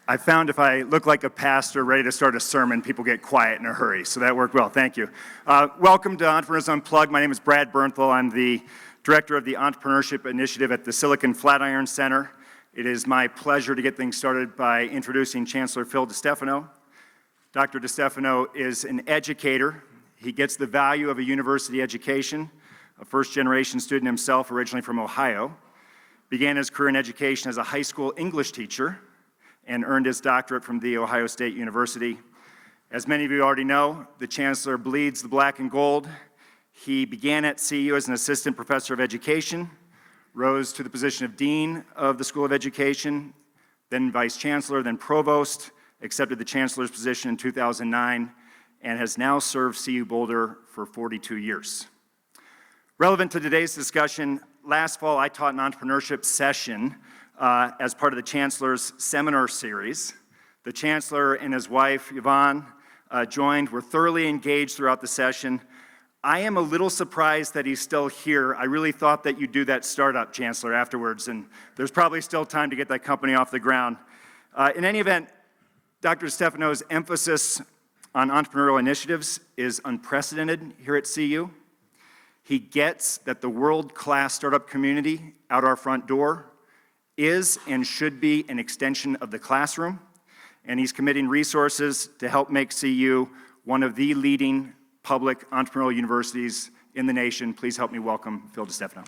I found if I look like a pastor ready to start a sermon, people get quiet in a hurry, so that worked well. Thank you. Welcome to Entrepreneurs Unplugged. My name is Brad Bernthal. I'm the director of the Entrepreneurship Initiative at the Silicon Flatiron Center. It is my pleasure to get things started by introducing Chancellor Phil DeStefano. Dr. DeStefano is an educator. He gets the value of a university education, a first-generation student himself, originally from Ohio. Began his career in education as a high school English teacher and earned his doctorate from The Ohio State University. As many of you already know, the Chancellor bleeds the black and gold. He began at CU as an assistant professor of education, rose to the position of dean of the School of Education, then vice chancellor, then provost, accepted the chancellor's position in 2009, and has now served CU Boulder for 42 years. Relevant to today's discussion, last fall I taught an entrepreneurship session as part of the Chancellor's seminar series. The Chancellor and his wife, Yvonne, joined, were thoroughly engaged throughout the session. I am a little surprised that he's still here. I really thought that you'd do that startup, Chancellor, afterwards, and there's probably still time to get that company off the ground. In any event, Dr. DeStefano's emphasis on entrepreneurial initiatives is unprecedented here at CU. He gets that the world-class startup community out our front door is and should be an extension of the classroom, and he's committing resources to help make CU one of the leading public entrepreneurial universities in the nation. Please help me welcome Phil DeStefano.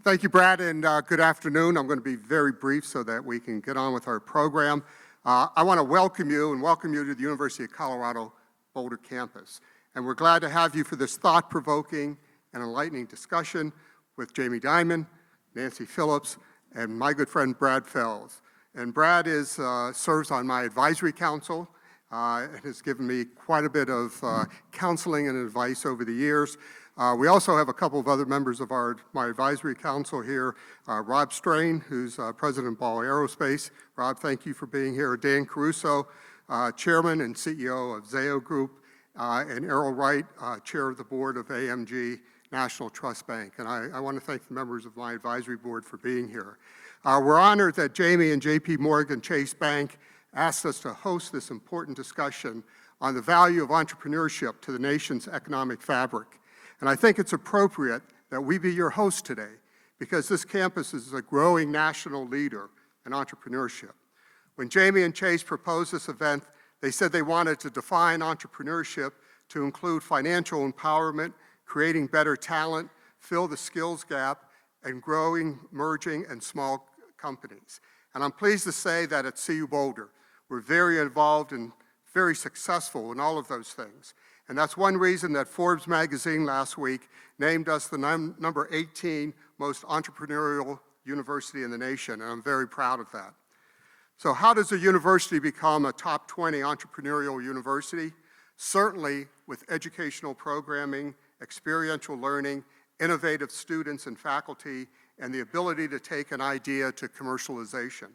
Thank you, Brad, and good afternoon. I'm going to be very brief so that we can get on with our program. I want to welcome you to the University of Colorado Boulder campus. And we're glad to have you for this thought-provoking and enlightening discussion with Jamie Dimon, Nancy Phillips, and my good friend Brad Fells. And Brad serves on my advisory council and has given me quite a bit of counseling and advice over the years. We also have a couple of other members of my advisory council here. Rob Strain, who's president of Ball Aerospace. Rob, thank you for being here. Dan Caruso, chairman and CEO of Zayo Group, and Errol Wright, chair of the board of AMG National Trust Bank. And I want to thank the members of my advisory board for being here. We're honored that Jamie and JPMorgan Chase Bank asked us to host this important discussion on the value of entrepreneurship to the nation's economic fabric. And I think it's appropriate that we be your host today because this campus is a growing national leader in entrepreneurship. When Jamie and Chase proposed this event, they said they wanted to define entrepreneurship to include financial empowerment, creating better talent, fill the skills gap, and growing, emerging, and small companies. And I'm pleased to say that at CU Boulder, we're very involved and very successful in all of those things. And that's one reason that Forbes magazine last week named us the number 18 most entrepreneurial university in the nation, and I'm very proud of that. So how does a university become a top 20 entrepreneurial university? Certainly with educational programming, experiential learning, innovative students and faculty, and the ability to take an idea to commercialization.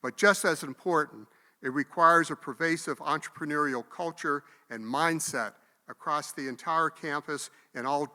But just as important, it requires a pervasive entrepreneurial culture and mindset across the entire campus in all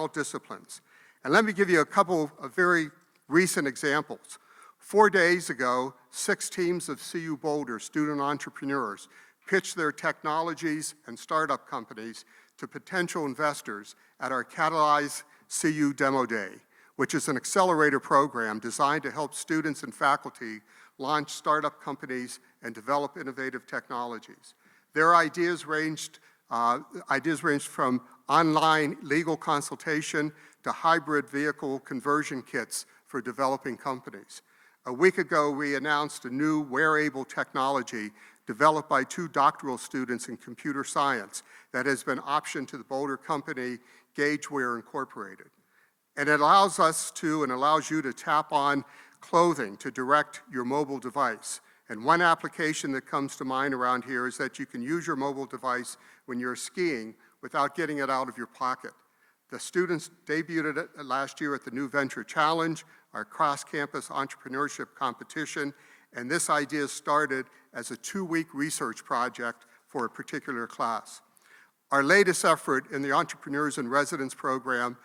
disciplines. And let me give you a couple of very recent examples. 4 days ago, 6 teams of CU Boulder student entrepreneurs pitched their technologies and startup companies to potential investors at our Catalyze CU Demo Day, which is an accelerator program designed to help students and faculty launch startup companies and develop innovative technologies. Their ideas ranged from online legal consultation to hybrid vehicle conversion kits for developing companies. A week ago, we announced a new wearable technology developed by 2 doctoral students in computer science that has been optioned to the Boulder company Gageware Incorporated. And it allows us to and allows you to tap on clothing to direct your mobile device. And one application that comes to mind around here is that you can use your mobile device when you're skiing without getting it out of your pocket. The students debuted it last year at the New Venture Challenge, our cross-campus entrepreneurship competition, and this idea started as a 2-week research project for a particular class. Our latest effort in the Entrepreneurs in Residence program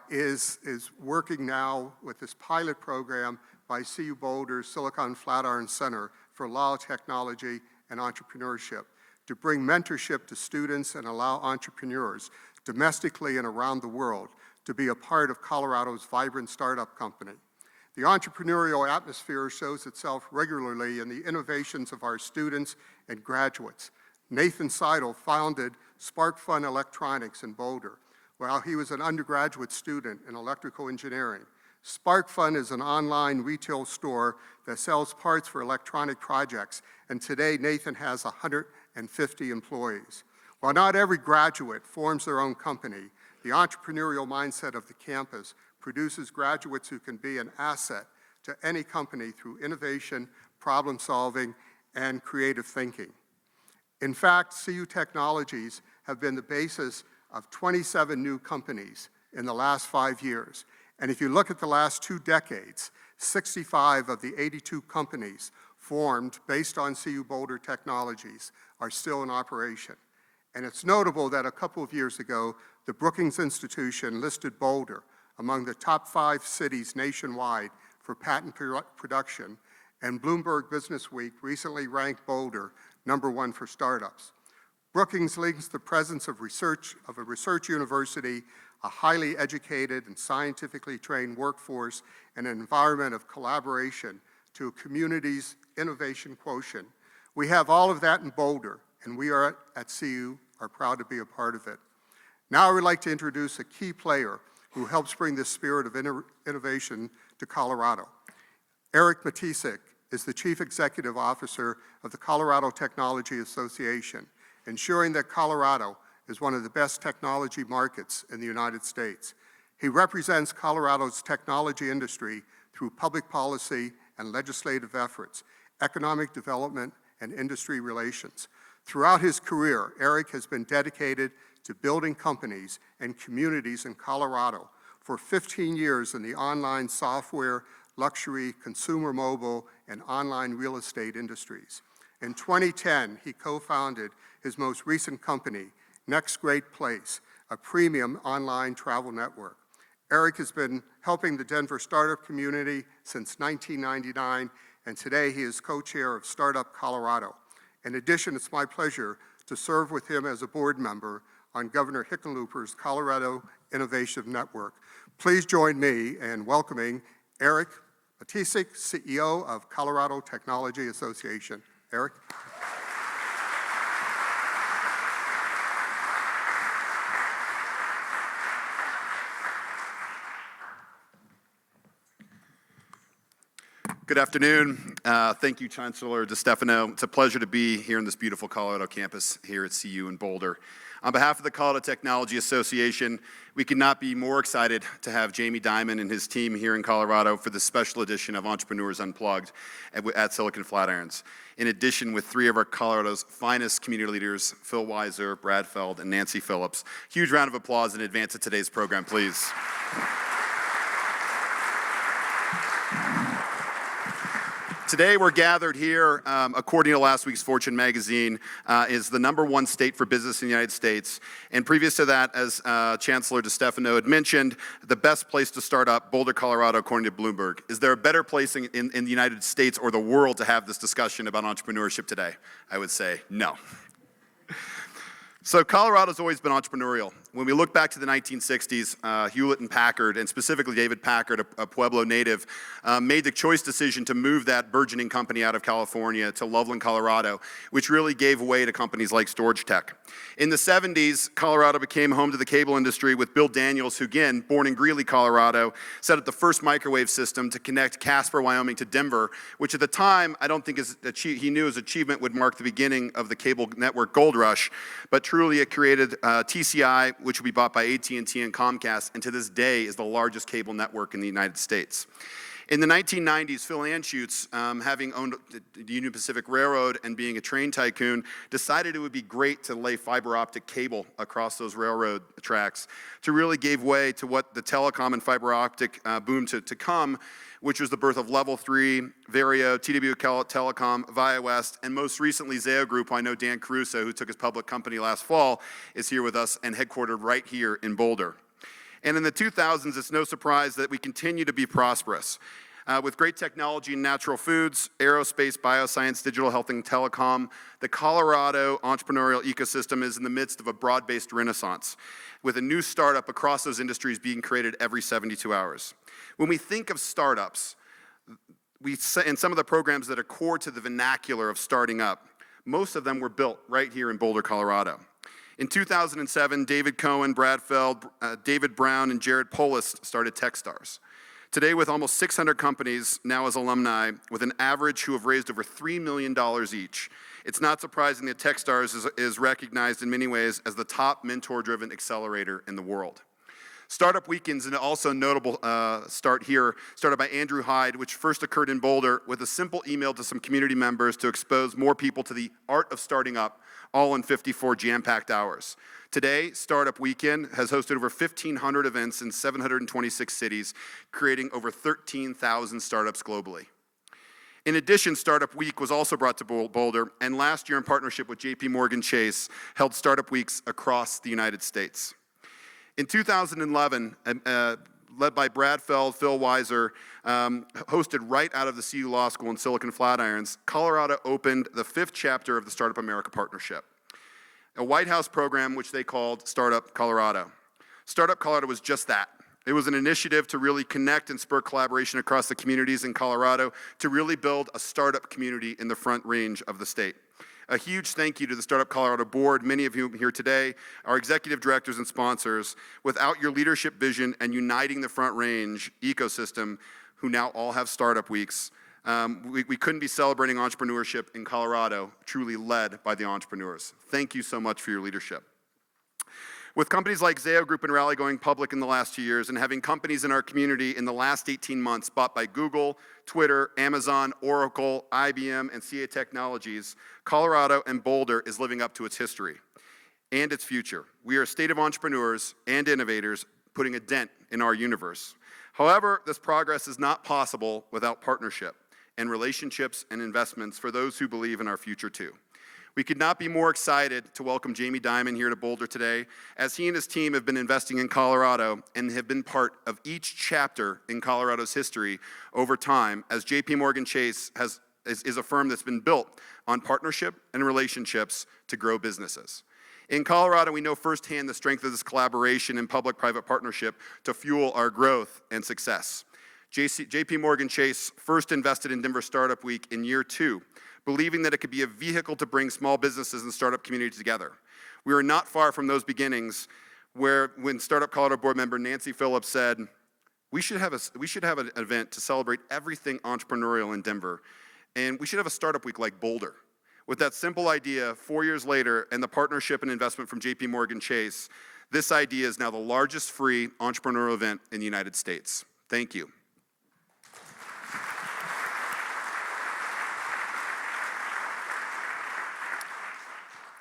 is working now with this pilot program by CU Boulder's Silicon Flatiron Center for Law, Technology, and Entrepreneurship to bring mentorship to students and allow entrepreneurs domestically and around the world to be a part of Colorado's vibrant startup company. The entrepreneurial atmosphere shows itself regularly in the innovations of our students and graduates. Nathan Seidel founded SparkFun Electronics in Boulder while he was an undergraduate student in electrical engineering. SparkFun is an online retail store that sells parts for electronic projects, and today Nathan has 150 employees. While not every graduate forms their own company, the entrepreneurial mindset of the campus produces graduates who can be an asset to any company through innovation, problem solving, and creative thinking. In fact, CU Technologies have been the basis of 27 new companies in the last 5 years. And if you look at the last 2 decades, 65 of the 82 companies formed based on CU Boulder technologies are still in operation. And it's notable that a couple of years ago, the Brookings Institution listed Boulder among the top 5 cities nationwide for patent production, and Bloomberg Businessweek recently ranked Boulder #1 for startups. Brookings links the presence of a research university, a highly educated and scientifically trained workforce, and an environment of collaboration to a community's innovation quotient. We have all of that in Boulder, and we at CU are proud to be a part of it. Now I would like to introduce a key player who helps bring this spirit of innovation to Colorado. Eric Matisek is the Chief Executive Officer of the Colorado Technology Association, ensuring that Colorado is one of the best technology markets in the United States. He represents Colorado's technology industry through public policy and legislative efforts, economic development, and industry relations. Throughout his career, Eric has been dedicated to building companies and communities in Colorado. For 15 years in the online software, luxury, consumer mobile, and online real estate industries. In 2010, he co-founded his most recent company, Next Great Place, a premium online travel network. Eric has been helping the Denver startup community since 1999, and today he is co-chair of Startup Colorado. In addition, it's my pleasure to serve with him as a board member on Governor Hickenlooper's Colorado Innovation Network. Please join me in welcoming Eric Matisek, CEO of Colorado Technology Association. Eric. Good afternoon. Thank you, Chancellor DeStefano. It's a pleasure to be here in this beautiful Colorado campus here at CU in Boulder. On behalf of the Colorado Technology Association, we could not be more excited to have Jamie Dimon and his team here in Colorado for this special edition of Entrepreneurs Unplugged at Silicon Flatirons. In addition, with 3 of our Colorado's finest community leaders, Phil Weiser, Brad Feld, and Nancy Phillips. Huge round of applause in advance of today's program, please. Today we're gathered here, according to last week's Fortune magazine, is the #1 state for business in the United States. And previous to that, as Chancellor DeStefano had mentioned, the best place to start up, Boulder, Colorado, according to Bloomberg. Is there a better place in the United States or the world to have this discussion about entrepreneurship today? I would say no. So Colorado's always been entrepreneurial. When we look back to the 1960s, Hewlett and Packard, and specifically David Packard, a Pueblo native, made the choice decision to move that burgeoning company out of California to Loveland, Colorado, which really gave way to companies like Storage Tech. In the 70s, Colorado became home to the cable industry with Bill Daniels, who again, born in Greeley, Colorado, set up the first microwave system to connect Casper, Wyoming to Denver, which at the time, I don't think he knew his achievement would mark the beginning of the cable network gold rush, but truly it created TCI, which would be bought by AT&T and Comcast, and to this day is the largest cable network in the United States. In the 1990s, Phil Anschutz, having owned the Union Pacific Railroad and being a train tycoon, decided it would be great to lay fiber optic cable across those railroad tracks to really give way to what the telecom and fiber optic boom to come, which was the birth of Level 3, Vario, TW Telecom, Via West, and most recently Zayo Group. I know Dan Caruso, who took his public company last fall, is here with us and headquartered right here in Boulder. And in the 2000s, it's no surprise that we continue to be prosperous. With great technology in natural foods, aerospace, bioscience, digital health, and telecom, the Colorado entrepreneurial ecosystem is in the midst of a broad-based renaissance, with a new startup across those industries being created every 72 hours. When we think of startups, in some of the programs that are core to the vernacular of starting up, most of them were built right here in Boulder, Colorado. In 2007, David Cohen, Brad Feld, David Brown, and Jared Polis started Techstars. Today, with almost 600 companies now as alumni, with an average who have raised over $3 million each, it's not surprising that Techstars is recognized in many ways as the top mentor-driven accelerator in the world. Startup Weekends, and also notable start here, started by Andrew Hyde, which first occurred in Boulder with a simple email to some community members to expose more people to the art of starting up, all in 54 jam-packed hours. Today, Startup Weekend has hosted over 1,500 events in 726 cities, creating over 13,000 startups globally. In addition, Startup Week was also brought to Boulder, and last year in partnership with JPMorgan Chase, held Startup Weeks across the United States. In 2011, led by Brad Feld, Phil Weiser, hosted right out of the CU Law School in Silicon Flatirons, Colorado opened the 5th chapter of the Startup America Partnership, a White House program which they called Startup Colorado. Startup Colorado was just that. It was an initiative to really connect and spur collaboration across the communities in Colorado to really build a startup community in the Front Range of the state. A huge thank you to the Startup Colorado board, many of whom here today, our executive directors and sponsors. Without your leadership vision and uniting the Front Range ecosystem, who now all have Startup Weeks, we couldn't be celebrating entrepreneurship in Colorado, truly led by the entrepreneurs. Thank you so much for your leadership. With companies like Zayo Group and Rally going public in the last 2 years, and having companies in our community in the last 18 months bought by Google, Twitter, Amazon, Oracle, IBM, and CA Technologies, Colorado and Boulder is living up to its history and its future. We are a state of entrepreneurs and innovators putting a dent in our universe. However, this progress is not possible without partnership and relationships and investments for those who believe in our future too. We could not be more excited to welcome Jamie Dimon here to Boulder today, as he and his team have been investing in Colorado and have been part of each chapter in Colorado's history over time, as JPMorgan Chase is a firm that's been built on partnership and relationships to grow businesses. In Colorado, we know firsthand the strength of this collaboration and public-private partnership to fuel our growth and success. JPMorgan Chase first invested in Denver Startup Week in year 2, believing that it could be a vehicle to bring small businesses and startup communities together. We are not far from those beginnings when Startup Colorado board member Nancy Phillips said, we should have an event to celebrate everything entrepreneurial in Denver, and we should have a Startup Week like Boulder. With that simple idea, 4 years later, and the partnership and investment from JPMorgan Chase, this idea is now the largest free entrepreneurial event in the United States. Thank you.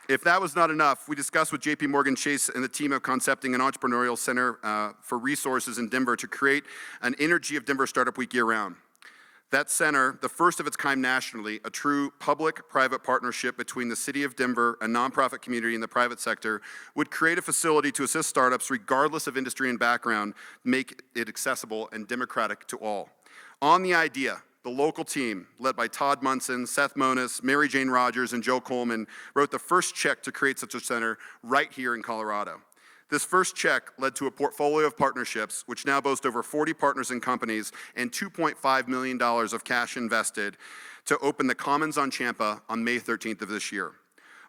If that was not enough, we discussed with JPMorgan Chase and the team of concepting an entrepreneurial center for resources in Denver to create an Energy of Denver Startup Week year-round. That center, the first of its kind nationally, a true public-private partnership between the city of Denver, a nonprofit community, and the private sector, would create a facility to assist startups regardless of industry and background, make it accessible and democratic to all. On the idea, the local team, led by Todd Munson, Seth Monis, Mary Jane Rogers, and Joe Coleman, wrote the first check to create such a center right here in Colorado. This first check led to a portfolio of partnerships, which now boast over 40 partners and companies and $2.5 million of cash invested to open the Commons on Champa on May 13th of this year.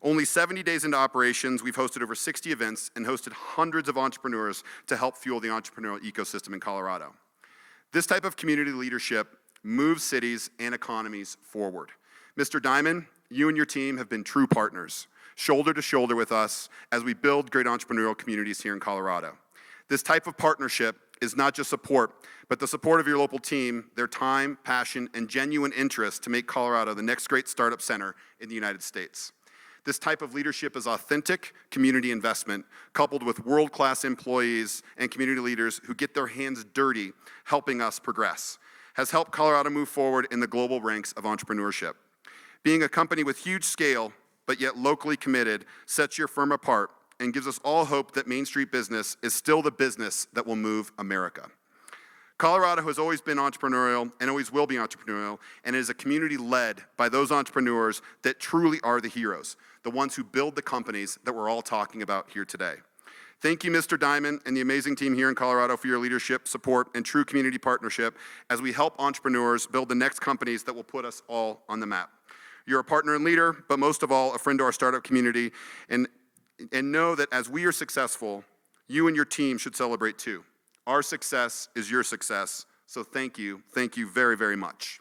Only 70 days into operations, we've hosted over 60 events and hosted hundreds of entrepreneurs to help fuel the entrepreneurial ecosystem in Colorado. This type of community leadership moves cities and economies forward. Mr. Dimon, you and your team have been true partners, shoulder to shoulder with us as we build great entrepreneurial communities here in Colorado. This type of partnership is not just support, but the support of your local team, their time, passion, and genuine interest to make Colorado the next great startup center in the United States. This type of leadership is authentic community investment, coupled with world-class employees and community leaders who get their hands dirty helping us progress, has helped Colorado move forward in the global ranks of entrepreneurship. Being a company with huge scale, but yet locally committed, sets your firm apart and gives us all hope that Main Street business is still the business that will move America. Colorado has always been entrepreneurial and always will be entrepreneurial, and it is a community led by those entrepreneurs that truly are the heroes, the ones who build the companies that we're all talking about here today. Thank you, Mr. Dimon, and the amazing team here in Colorado for your leadership, support, and true community partnership as we help entrepreneurs build the next companies that will put us all on the map. You're a partner and leader, but most of all, a friend to our startup community, and know that as we are successful, you and your team should celebrate too. Our success is your success, so thank you very, very much.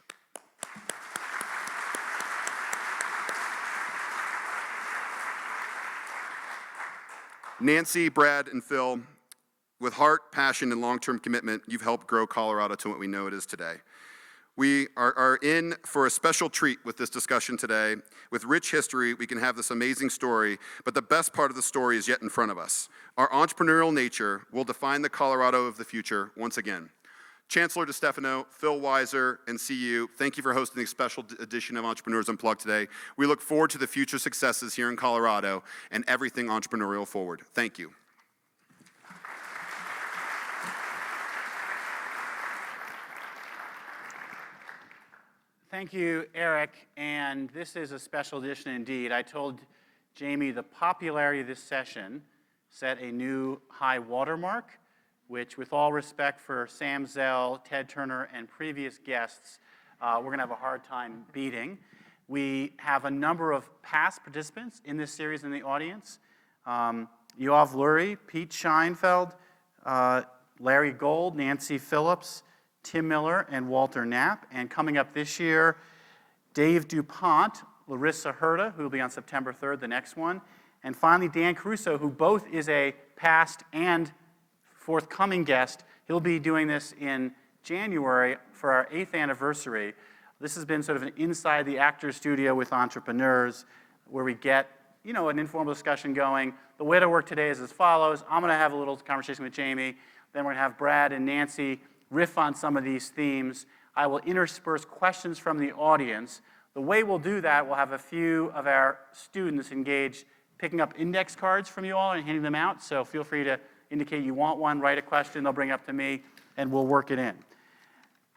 Nancy, Brad, and Phil, with heart, passion, and long-term commitment, you've helped grow Colorado to what we know it is today. We are in for a special treat with this discussion today. With rich history, we can have this amazing story, but the best part of the story is yet in front of us. Our entrepreneurial nature will define the Colorado of the future once again. Chancellor DeStefano, Phil Weiser, and CU, thank you for hosting the special edition of Entrepreneurs Unplugged today. We look forward to the future successes here in Colorado and everything entrepreneurial forward. Thank you. Thank you, Eric, and this is a special edition indeed. I told Jamie the popularity of this session set a new high watermark, which, with all respect for Sam Zell, Ted Turner, and previous guests, we're going to have a hard time beating. We have a number of past participants in this series in the audience. Yoav Lurie, Pete Scheinfeld, Larry Gold, Nancy Phillips, Tim Miller, and Walter Knapp. And coming up this year, Dave DuPont, Larissa Herta, who will be on September 3rd, the next one. And finally, Dan Caruso, who both is a past and forthcoming guest. He'll be doing this in January for our 8th anniversary. This has been sort of an inside the actor studio with entrepreneurs where we get, an informal discussion going. The way to work today is as follows. I'm going to have a little conversation with Jamie. Then we're going to have Brad and Nancy riff on some of these themes. I will intersperse questions from the audience. The way we'll do that, we'll have a few of our students engaged picking up index cards from you all and handing them out. So feel free to indicate you want one, write a question, they'll bring it up to me, and we'll work it in.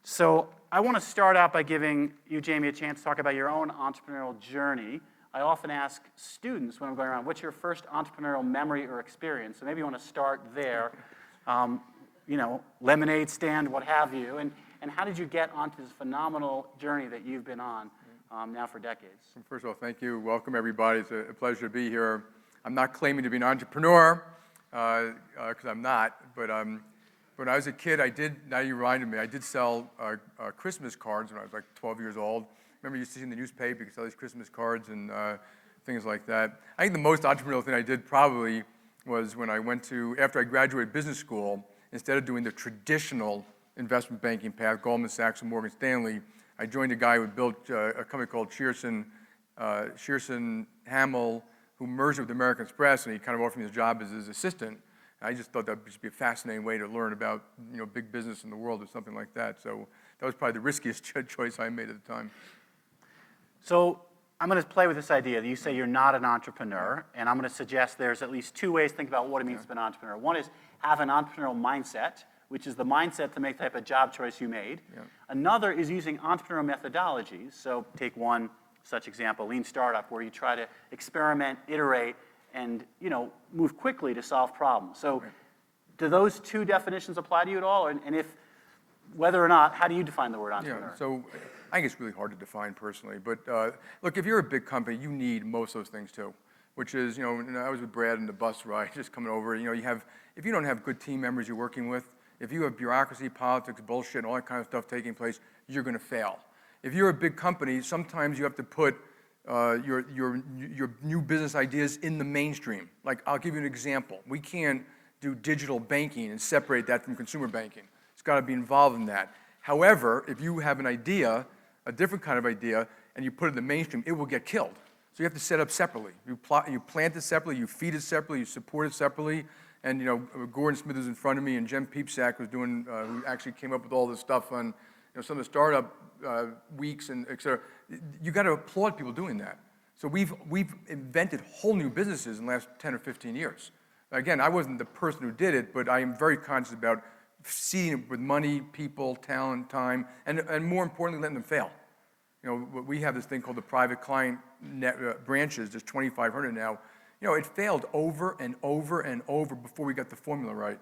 So I want to start out by giving you, Jamie, a chance to talk about your own entrepreneurial journey. I often ask students when I'm going around, what's your first entrepreneurial memory or experience? So maybe you want to start there. Lemonade stand, what have you, and how did you get onto this phenomenal journey that you've been on now for decades? First of all, thank you. Welcome, everybody. It's a pleasure to be here. I'm not claiming to be an entrepreneur, because I'm not, but when I was a kid, now you reminded me, I did sell Christmas cards when I was like 12 years old. Remember, you used to see in the newspaper, you could sell these Christmas cards and things like that. I think the most entrepreneurial thing I did probably was when I after I graduated business school, instead of doing the traditional investment banking path, Goldman Sachs and Morgan Stanley, I joined a guy who built a company called Shearson Hamel, who merged with American Express, and he kind of offered me a job as his assistant. And I just thought that would just be a fascinating way to learn about big business in the world or something like that. So that was probably the riskiest choice I made at the time. So I'm going to play with this idea that you say you're not an entrepreneur, and I'm going to suggest there's at least two ways to think about what it means to be an entrepreneur. One is have an entrepreneurial mindset, which is the mindset to make the type of job choice you made. Yeah. Another is using entrepreneurial methodologies. So take one such example, lean startup, where you try to experiment, iterate, and move quickly to solve problems. So do those two definitions apply to you at all? And if, whether or not, how do you define the word entrepreneur? Yeah, so I think it's really hard to define personally. But look, if you're a big company, you need most of those things too, which is, I was with Brad in the bus ride just coming over. If you don't have good team members you're working with, if you have bureaucracy, politics, bullshit, and all that kind of stuff taking place, you're going to fail. If you're a big company, sometimes you have to put your new business ideas in the mainstream. Like, I'll give you an example. We can't do digital banking and separate that from consumer banking. It's got to be involved in that. However, if you have an idea, a different kind of idea, and you put it in the mainstream, it will get killed. So you have to set up separately. You plant it separately, you feed it separately, you support it separately. And Gordon Smith was in front of me, and Jem Peepsack was doing, who actually came up with all this stuff on some of the startup weeks and et cetera. You got to applaud people doing that. So we've invented whole new businesses in the last 10 or 15 years. Again, I wasn't the person who did it, but I am very conscious about seeding it with money, people, talent, time, and more importantly, letting them fail. We have this thing called the private client branches. There's 2,500 now. It failed over and over and over before we got the formula right.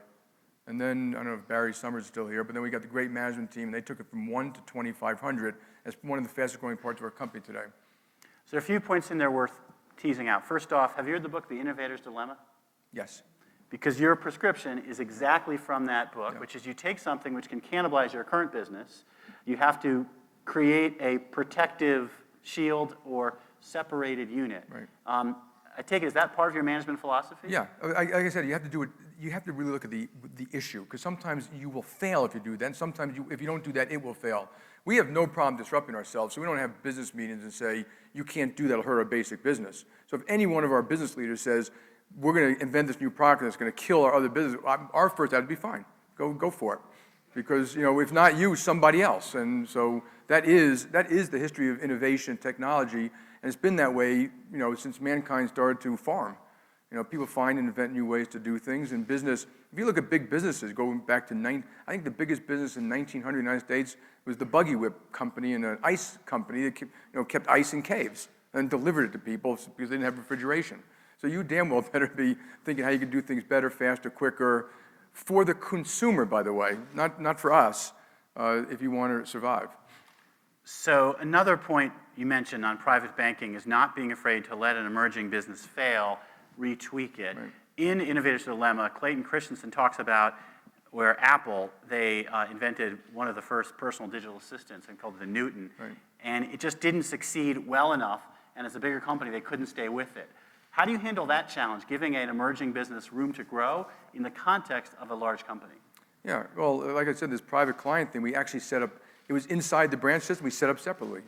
And then, I don't know if Barry Summers is still here, but then we got the great management team, and they took it from 1 to 2,500 as one of the fastest growing parts of our company today. So there are a few points in there worth teasing out. First off, have you read the book, The Innovator's Dilemma? Yes. Because your prescription is exactly from that book, which is you take something which can cannibalize your current business, you have to create a protective shield or separated unit. Right. I take it, is that part of your management philosophy? Yeah, like I said, you have to do it. You have to really look at the issue, because sometimes you will fail if you do that, and sometimes if you don't do that, it will fail. We have no problem disrupting ourselves, so we don't have business meetings and say, you can't do that, it'll hurt our basic business. So if any one of our business leaders says, we're going to invent this new product that's going to kill our other business, our first that would be fine. Go for it. Because, if not you, somebody else. And so that is the history of innovation and technology, and it's been that way, since mankind started to farm. People find and invent new ways to do things in business. If you look at big businesses, going back to I think the biggest business in 1900 United States was the Buggy Whip company and an ice company that kept ice in caves and delivered it to people because they didn't have refrigeration. So you damn well better be thinking how you can do things better, faster, quicker, for the consumer, by the way, not for us, if you want to survive. So another point you mentioned on private banking is not being afraid to let an emerging business fail, retweak it. Right. In Innovator's Dilemma, Clayton Christensen talks about where Apple, they invented one of the first personal digital assistants and called it the Newton. Right. And it just didn't succeed well enough, and as a bigger company, they couldn't stay with it. How do you handle that challenge, giving an emerging business room to grow in the context of a large company? Yeah, well, like I said, this private client thing, we actually set up, it was inside the branch system, we set up separately.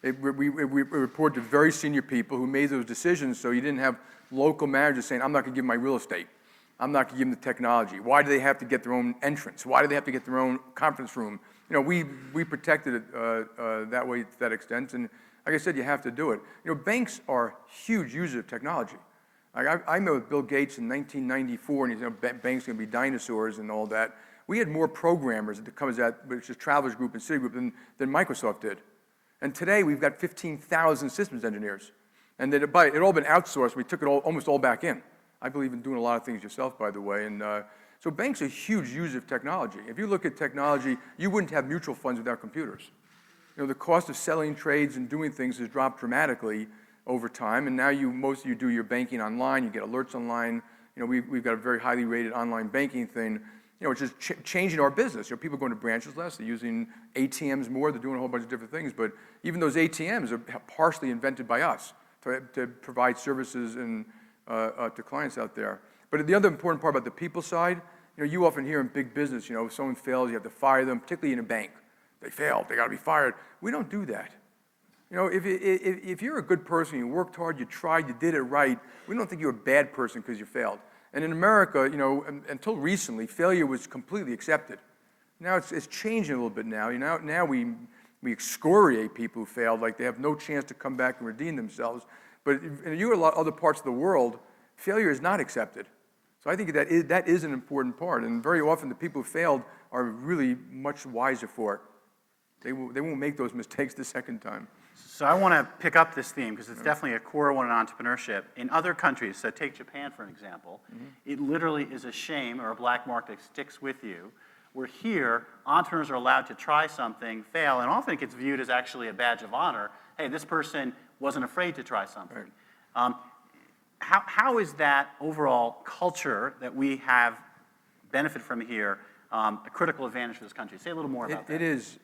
We report to very senior people who made those decisions, so you didn't have local managers saying, I'm not going to give them my real estate. I'm not going to give them the technology. Why do they have to get their own entrance? Why do they have to get their own conference room? We protected it that way to that extent, and like I said, you have to do it. Banks are huge users of technology. I met with Bill Gates in 1994, and he said, banks are going to be dinosaurs and all that. We had more programmers that comes out, which is Travelers Group and Citigroup, than Microsoft did. And today, we've got 15,000 systems engineers. And it all been outsourced. We took it almost all back in. I believe in doing a lot of things yourself, by the way. And so banks are huge users of technology. If you look at technology, you wouldn't have mutual funds without computers. The cost of selling trades and doing things has dropped dramatically over time, and now most of you do your banking online, you get alerts online. We've got a very highly rated online banking thing, which is changing our business. People are going to branches less, they're using ATMs more, they're doing a whole bunch of different things, but even those ATMs are partially invented by us to provide services and to clients out there. But the other important part about the people side, you often hear in big business, if someone fails, you have to fire them, particularly in a bank. They failed, they got to be fired. We don't do that. If you're a good person, you worked hard, you tried, you did it right, we don't think you're a bad person because you failed. And in America, until recently, failure was completely accepted. Now it's changing a little bit now. Now we excoriate people who failed, like they have no chance to come back and redeem themselves. But in a lot of other parts of the world, failure is not accepted. So I think that is an important part. And very often, the people who failed are really much wiser for it. They won't make those mistakes the second time. So I want to pick up this theme because it's definitely a core one in entrepreneurship. In other countries, so take Japan for an example, it literally is a shame or a black mark that sticks with you. Where here, entrepreneurs are allowed to try something, fail, and often it gets viewed as actually a badge of honor. Hey, this person wasn't afraid to try something. Right. How is that overall culture that we have benefit from here a critical advantage for this country? Say a little more about that. It is.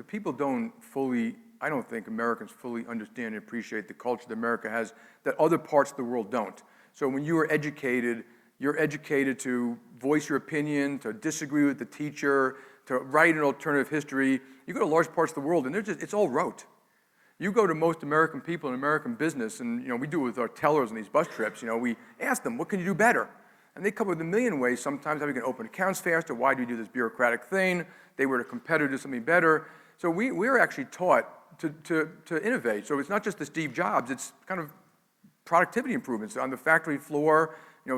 People don't fully, I don't think Americans fully understand and appreciate the culture that America has that other parts of the world don't. So when you are educated, you're educated to voice your opinion, to disagree with the teacher, to write an alternative history. You go to large parts of the world, and it's all rote. You go to most American people in American business, and we do it with our tellers on these bus trips. We ask them, what can you do better? And they come up with a million ways sometimes how we can open accounts faster, why do we do this bureaucratic thing? They were a competitor to something better. So we're actually taught to innovate. So it's not just the Steve Jobs, it's kind of productivity improvements on the factory floor,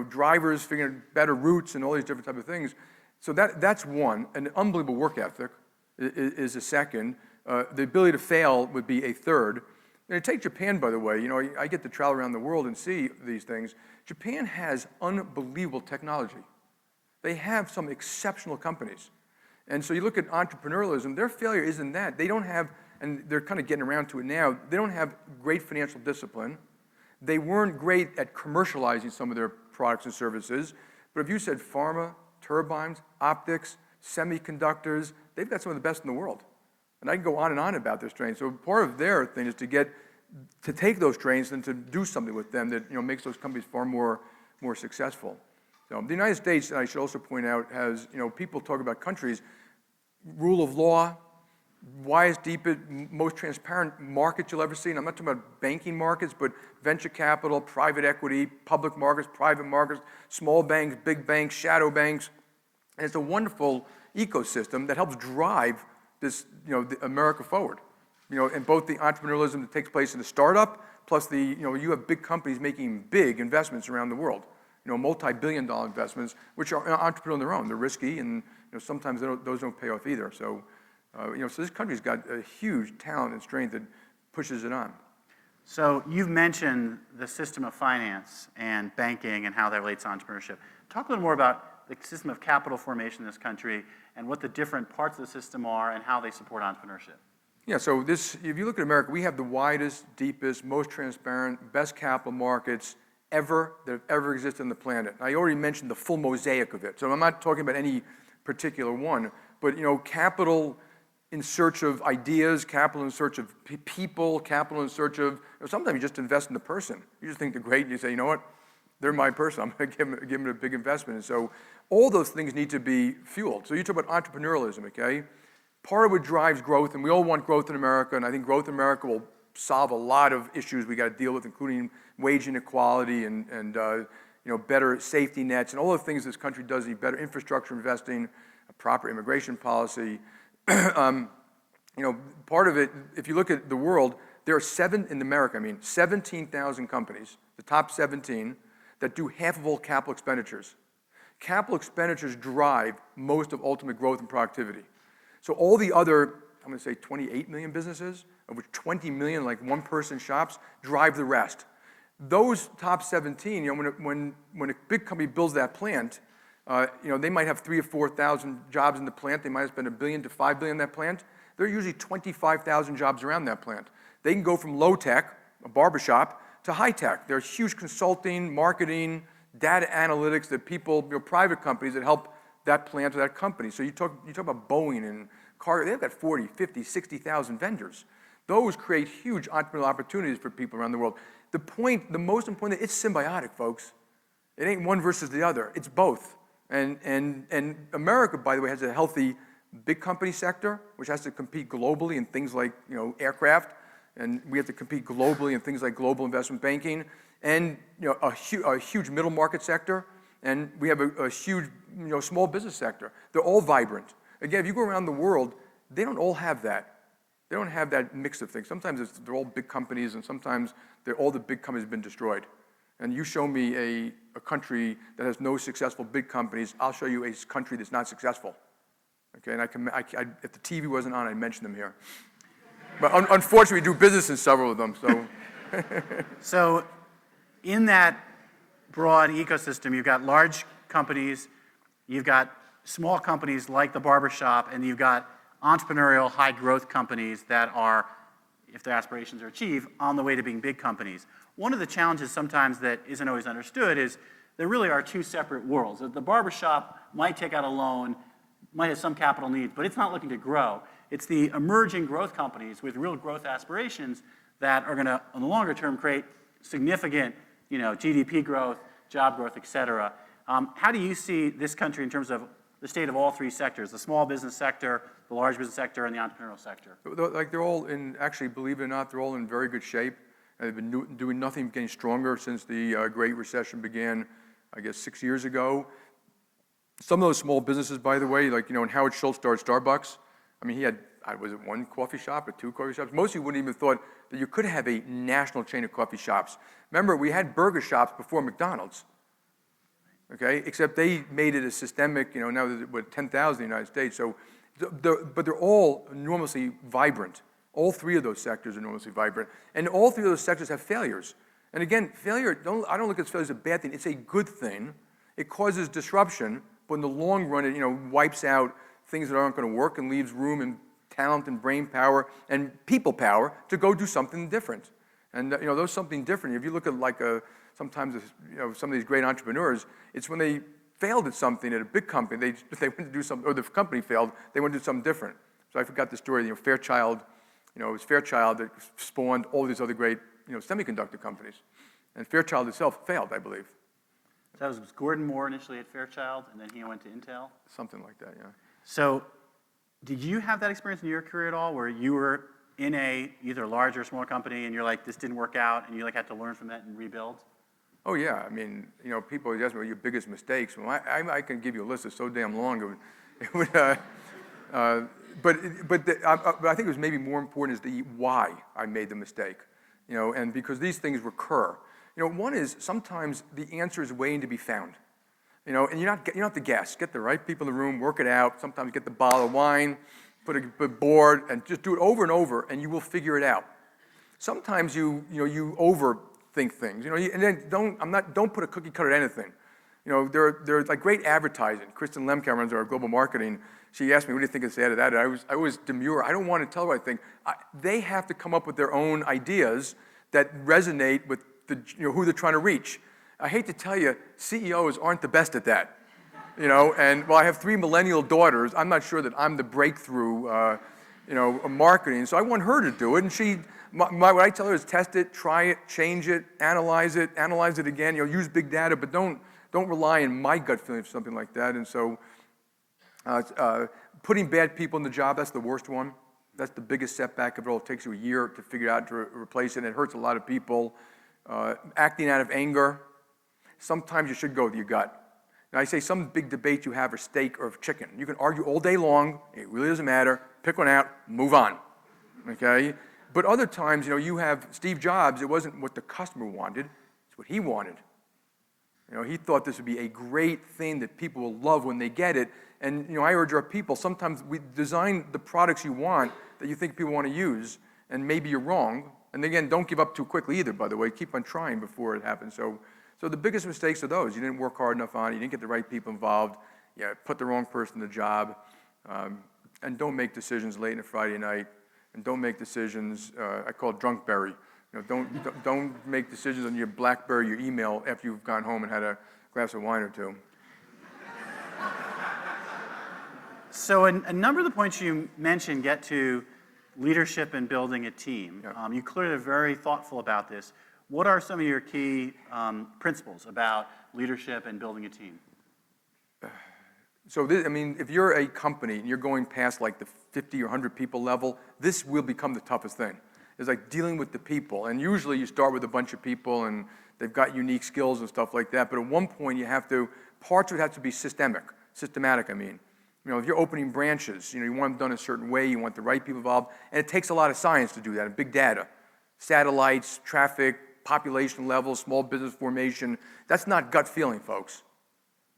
drivers figuring better routes and all these different type of things. So that's one. An unbelievable work ethic is a second. The ability to fail would be a third. And take Japan, by the way. I get to travel around the world and see these things. Japan has unbelievable technology. They have some exceptional companies. And so you look at entrepreneurialism, their failure isn't that. They don't have, and they're kind of getting around to it now, they don't have great financial discipline. They weren't great at commercializing some of their products and services. But if you said pharma, turbines, optics, semiconductors, they've got some of the best in the world. And I can go on and on about their strengths. So part of their thing is to take those strengths and to do something with them that makes those companies far more successful. So the United States, I should also point out, has people talk about countries, rule of law, widest, deepest, most transparent markets you'll ever see. And I'm not talking about banking markets, but venture capital, private equity, public markets, private markets, small banks, big banks, shadow banks. And it's a wonderful ecosystem that helps drive this, America forward. And both the entrepreneurialism that takes place in the startup, plus you have big companies making big investments around the world. Multi-billion-dollar investments, which are entrepreneurial on their own. They're risky, and sometimes those don't pay off either. So, so this country's got a huge talent and strength that pushes it on. So you've mentioned the system of finance and banking and how that relates to entrepreneurship. Talk a little more about the system of capital formation in this country and what the different parts of the system are and how they support entrepreneurship. Yeah, so if you look at America, we have the widest, deepest, most transparent, best capital markets that have ever existed on the planet. I already mentioned the full mosaic of it, so I'm not talking about any particular one, but capital in search of ideas, capital in search of people, capital in search of, sometimes you just invest in the person. You just think they're great, and you say, you know what, they're my person, I'm going to give them a big investment. And so all those things need to be fueled. So you talk about entrepreneurialism, okay? Part of what drives growth, and we all want growth in America, and I think growth in America will solve a lot of issues we got to deal with, including wage inequality and better safety nets, and all the things this country does need, better infrastructure investing, a proper immigration policy. Part of it, if you look at the world, there are 17,000 companies, the top 17, that do half of all capital expenditures. Capital expenditures drive most of ultimate growth and productivity. So all the other, I'm going to say 28 million businesses, of which 20 million, like one-person shops, drive the rest. Those top 17, when a big company builds that plant, they might have 3,000 or 4,000 jobs in the plant. They might have spent $1 billion to $5 billion in that plant. There are usually 25,000 jobs around that plant. They can go from low tech, a barbershop, to high tech. There's huge consulting, marketing, data analytics that people, private companies that help that plant or that company. So you talk about Boeing and Cargill, they've got 40, 50, 60,000 vendors. Those create huge entrepreneurial opportunities for people around the world. The most important, it's symbiotic, folks. It ain't one versus the other, it's both. And America, by the way, has a healthy big company sector, which has to compete globally in things like aircraft, and we have to compete globally in things like global investment banking, and a huge middle market sector, and we have a huge small business sector. They're all vibrant. Again, if you go around the world, they don't all have that. They don't have that mix of things. Sometimes they're all big companies, and sometimes all the big companies have been destroyed. And you show me a country that has no successful big companies, I'll show you a country that's not successful. Okay, and if the TV wasn't on, I'd mention them here. But unfortunately, we do business in several of them, so. So in that broad ecosystem, you've got large companies, you've got small companies like the barbershop, and you've got entrepreneurial high growth companies that are, if their aspirations are achieved, on the way to being big companies. One of the challenges sometimes that isn't always understood is there really are two separate worlds. The barbershop might take out a loan, might have some capital needs, but it's not looking to grow. It's the emerging growth companies with real growth aspirations that are going to, on the longer term, create significant GDP growth, job growth, et cetera. How do you see this country in terms of the state of all three sectors, the small business sector, the large business sector, and the entrepreneurial sector? Like they're all in, actually, believe it or not, they're all in very good shape. They've been doing nothing but getting stronger since the Great Recession began, I guess, 6 years ago. Some of those small businesses, by the way, like, when Howard Schultz started Starbucks, I mean, he had, was it one coffee shop or two coffee shops? Most of you wouldn't even thought that you could have a national chain of coffee shops. Remember, we had burger shops before McDonald's, okay? Except they made it a systemic, now there's 10,000 in the United States. So, but they're all enormously vibrant. All three of those sectors are enormously vibrant. And all three of those sectors have failures. And again, failure, I don't look at failure as a bad thing. It's a good thing. It causes disruption, but in the long run, it wipes out things that aren't going to work and leaves room and talent and brain power and people power to go do something different. And those something different. If you look at sometimes some of these great entrepreneurs, it's when they failed at something at a big company, they went to do something, or the company failed, they went to do something different. So I forgot the story. Fairchild, it was Fairchild that spawned all these other great semiconductor companies, and Fairchild itself failed, I believe. So that was Gordon Moore initially at Fairchild, and then he went to Intel? Something like that, yeah. So did you have that experience in your career at all, where you were in a either large or small company, and you're like, this didn't work out, and you had to learn from that and rebuild? Oh yeah, I mean, people always ask me what are your biggest mistakes. Well, I can give you a list that's so damn long. But I think it was maybe more important is the why I made the mistake, and because these things recur. One is sometimes the answer is waiting to be found, and you don't have to guess. Get the right people in the room, work it out. Sometimes get the bottle of wine, put a board, and just do it over and over, and you will figure it out. Sometimes you overthink things, and then don't put a cookie cutter at anything. They're like great advertising. Kristen Lemke runs our global marketing. She asked me, what do you think of this ad or that? I was demure. I don't want to tell her what I think. They have to come up with their own ideas that resonate with who they're trying to reach. I hate to tell you, CEOs aren't the best at that. And while I have 3 millennial daughters, I'm not sure that I'm the breakthrough, marketing. So I want her to do it. And what I tell her is test it, try it, change it, analyze it again. Use big data, but don't rely on my gut feeling for something like that. And so putting bad people in the job, that's the worst one. That's the biggest setback of it all. It takes you a year to figure out to replace it, and it hurts a lot of people. Acting out of anger, sometimes you should go with your gut. Now I say some big debates you have are steak or chicken. You can argue all day long, it really doesn't matter, pick one out, move on, okay? But other times, you have Steve Jobs, it wasn't what the customer wanted, it's what he wanted. He thought this would be a great thing that people will love when they get it. And, I urge our people, sometimes we design the products you want that you think people want to use, and maybe you're wrong. And again, don't give up too quickly either, by the way. Keep on trying before it happens. So the biggest mistakes are those. You didn't work hard enough on it. You didn't get the right people involved. You put the wrong person in the job. And don't make decisions late on a Friday night. And don't make decisions, I call it drunkberry. Don't make decisions on your BlackBerry, your email, after you've gone home and had a glass of wine or two. So a number of the points you mentioned get to leadership and building a team. Yeah. You clearly are very thoughtful about this. What are some of your key principles about leadership and building a team? So if you're a company and you're going past like the 50 or 100 people level, this will become the toughest thing. It's like dealing with the people. And usually you start with a bunch of people and they've got unique skills and stuff like that. But at one point parts of it have to be systematic. If you're opening branches, you want them done a certain way, you want the right people involved, and it takes a lot of science to do that, and big data. Satellites, traffic, population levels, small business formation, that's not gut feeling, folks.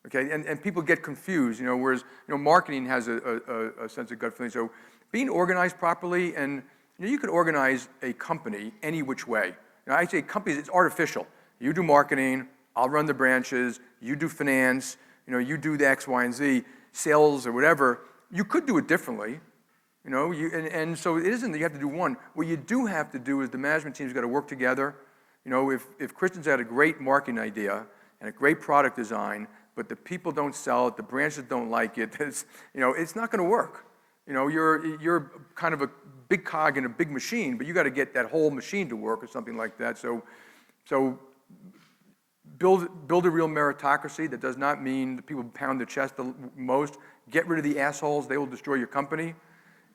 Okay, and people get confused, whereas, marketing has a sense of gut feeling. So being organized properly, and you could organize a company any which way. I say companies, it's artificial. You do marketing, I'll run the branches, you do finance, you do the X, Y, and Z, sales or whatever. You could do it differently, and so it isn't that you have to do one. What you do have to do is the management team's got to work together. If Kristen's had a great marketing idea and a great product design, but the people don't sell it, the branches don't like it, it's not going to work. You're kind of a big cog in a big machine, but you got to get that whole machine to work or something like that. So build a real meritocracy. That does not mean that people pound their chest the most. Get rid of the assholes. They will destroy your company.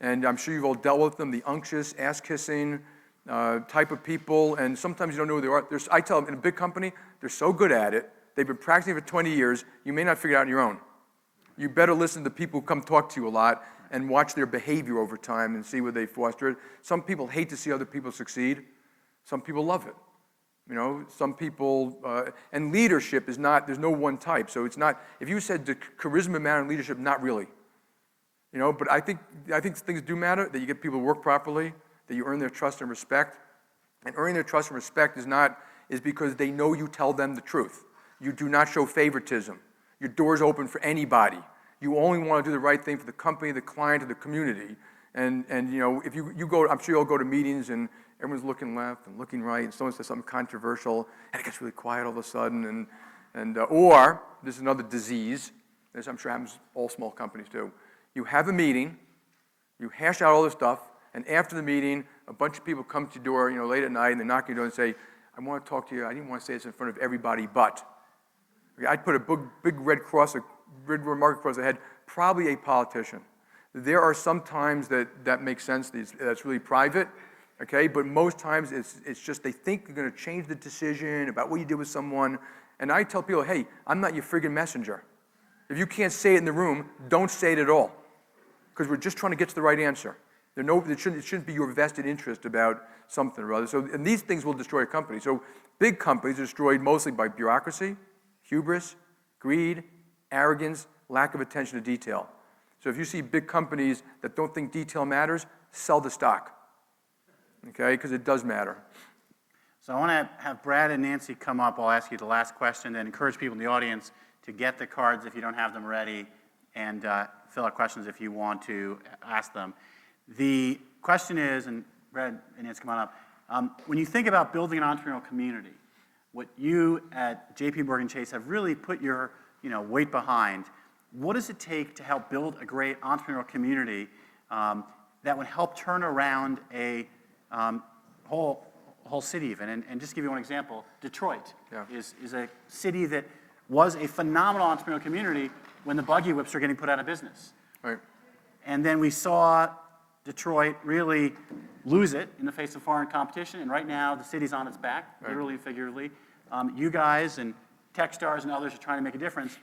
And I'm sure you've all dealt with them, the unctuous, ass-kissing type of people. And sometimes you don't know who they are. I tell them, in a big company, they're so good at it. They've been practicing for 20 years. You may not figure it out on your own. You better listen to people who come talk to you a lot and watch their behavior over time and see where they foster it. Some people hate to see other people succeed. Some people love it. You know, some people, and leadership is not, there's no one type. So it's not, if you said the charisma matter in leadership, not really. You know, but I think things do matter, that you get people to work properly, that you earn their trust and respect. And earning their trust and respect is because they know you tell them the truth. You do not show favoritism. Your door's open for anybody. You only want to do the right thing for the company, the client, or the community. And you know, if you go, I'm sure you'll go to meetings and everyone's looking left and looking right, and someone says something controversial, and it gets really quiet all of a sudden, or there's another disease, as I'm sure happens all small companies do. You have a meeting, you hash out all this stuff, and after the meeting, a bunch of people come to your door, you know, late at night, and they knock on your door and say, I want to talk to you. I didn't want to say this in front of everybody, but. Okay, I'd put a big red mark across the head, probably a politician. There are some times that makes sense, that's really private, okay? But most times it's just they think you're going to change the decision about what you did with someone. And I tell people, hey, I'm not your friggin' messenger. If you can't say it in the room, don't say it at all. Because we're just trying to get to the right answer. It shouldn't be your vested interest about something or other. So, and these things will destroy a company. So big companies are destroyed mostly by bureaucracy, hubris, greed, arrogance, lack of attention to detail. So if you see big companies that don't think detail matters, sell the stock, okay? Because it does matter. So I want to have Brad and Nancy come up. I'll ask you the last question and encourage people in the audience to get the cards if you don't have them ready and fill out questions if you want to ask them. The question is, and Brad and Nancy, come on up. When you think about building an entrepreneurial community, what you at JPMorgan Chase have really put your weight behind, what does it take to help build a great entrepreneurial community that would help turn around a whole city even? And just to give you one example, Detroit is a city that was a phenomenal entrepreneurial community when the buggy whips were getting put out of business. Right. And then we saw Detroit really lose it in the face of foreign competition, and right now the city's on its back, literally and figuratively. You guys and Techstars and others are trying to make a difference.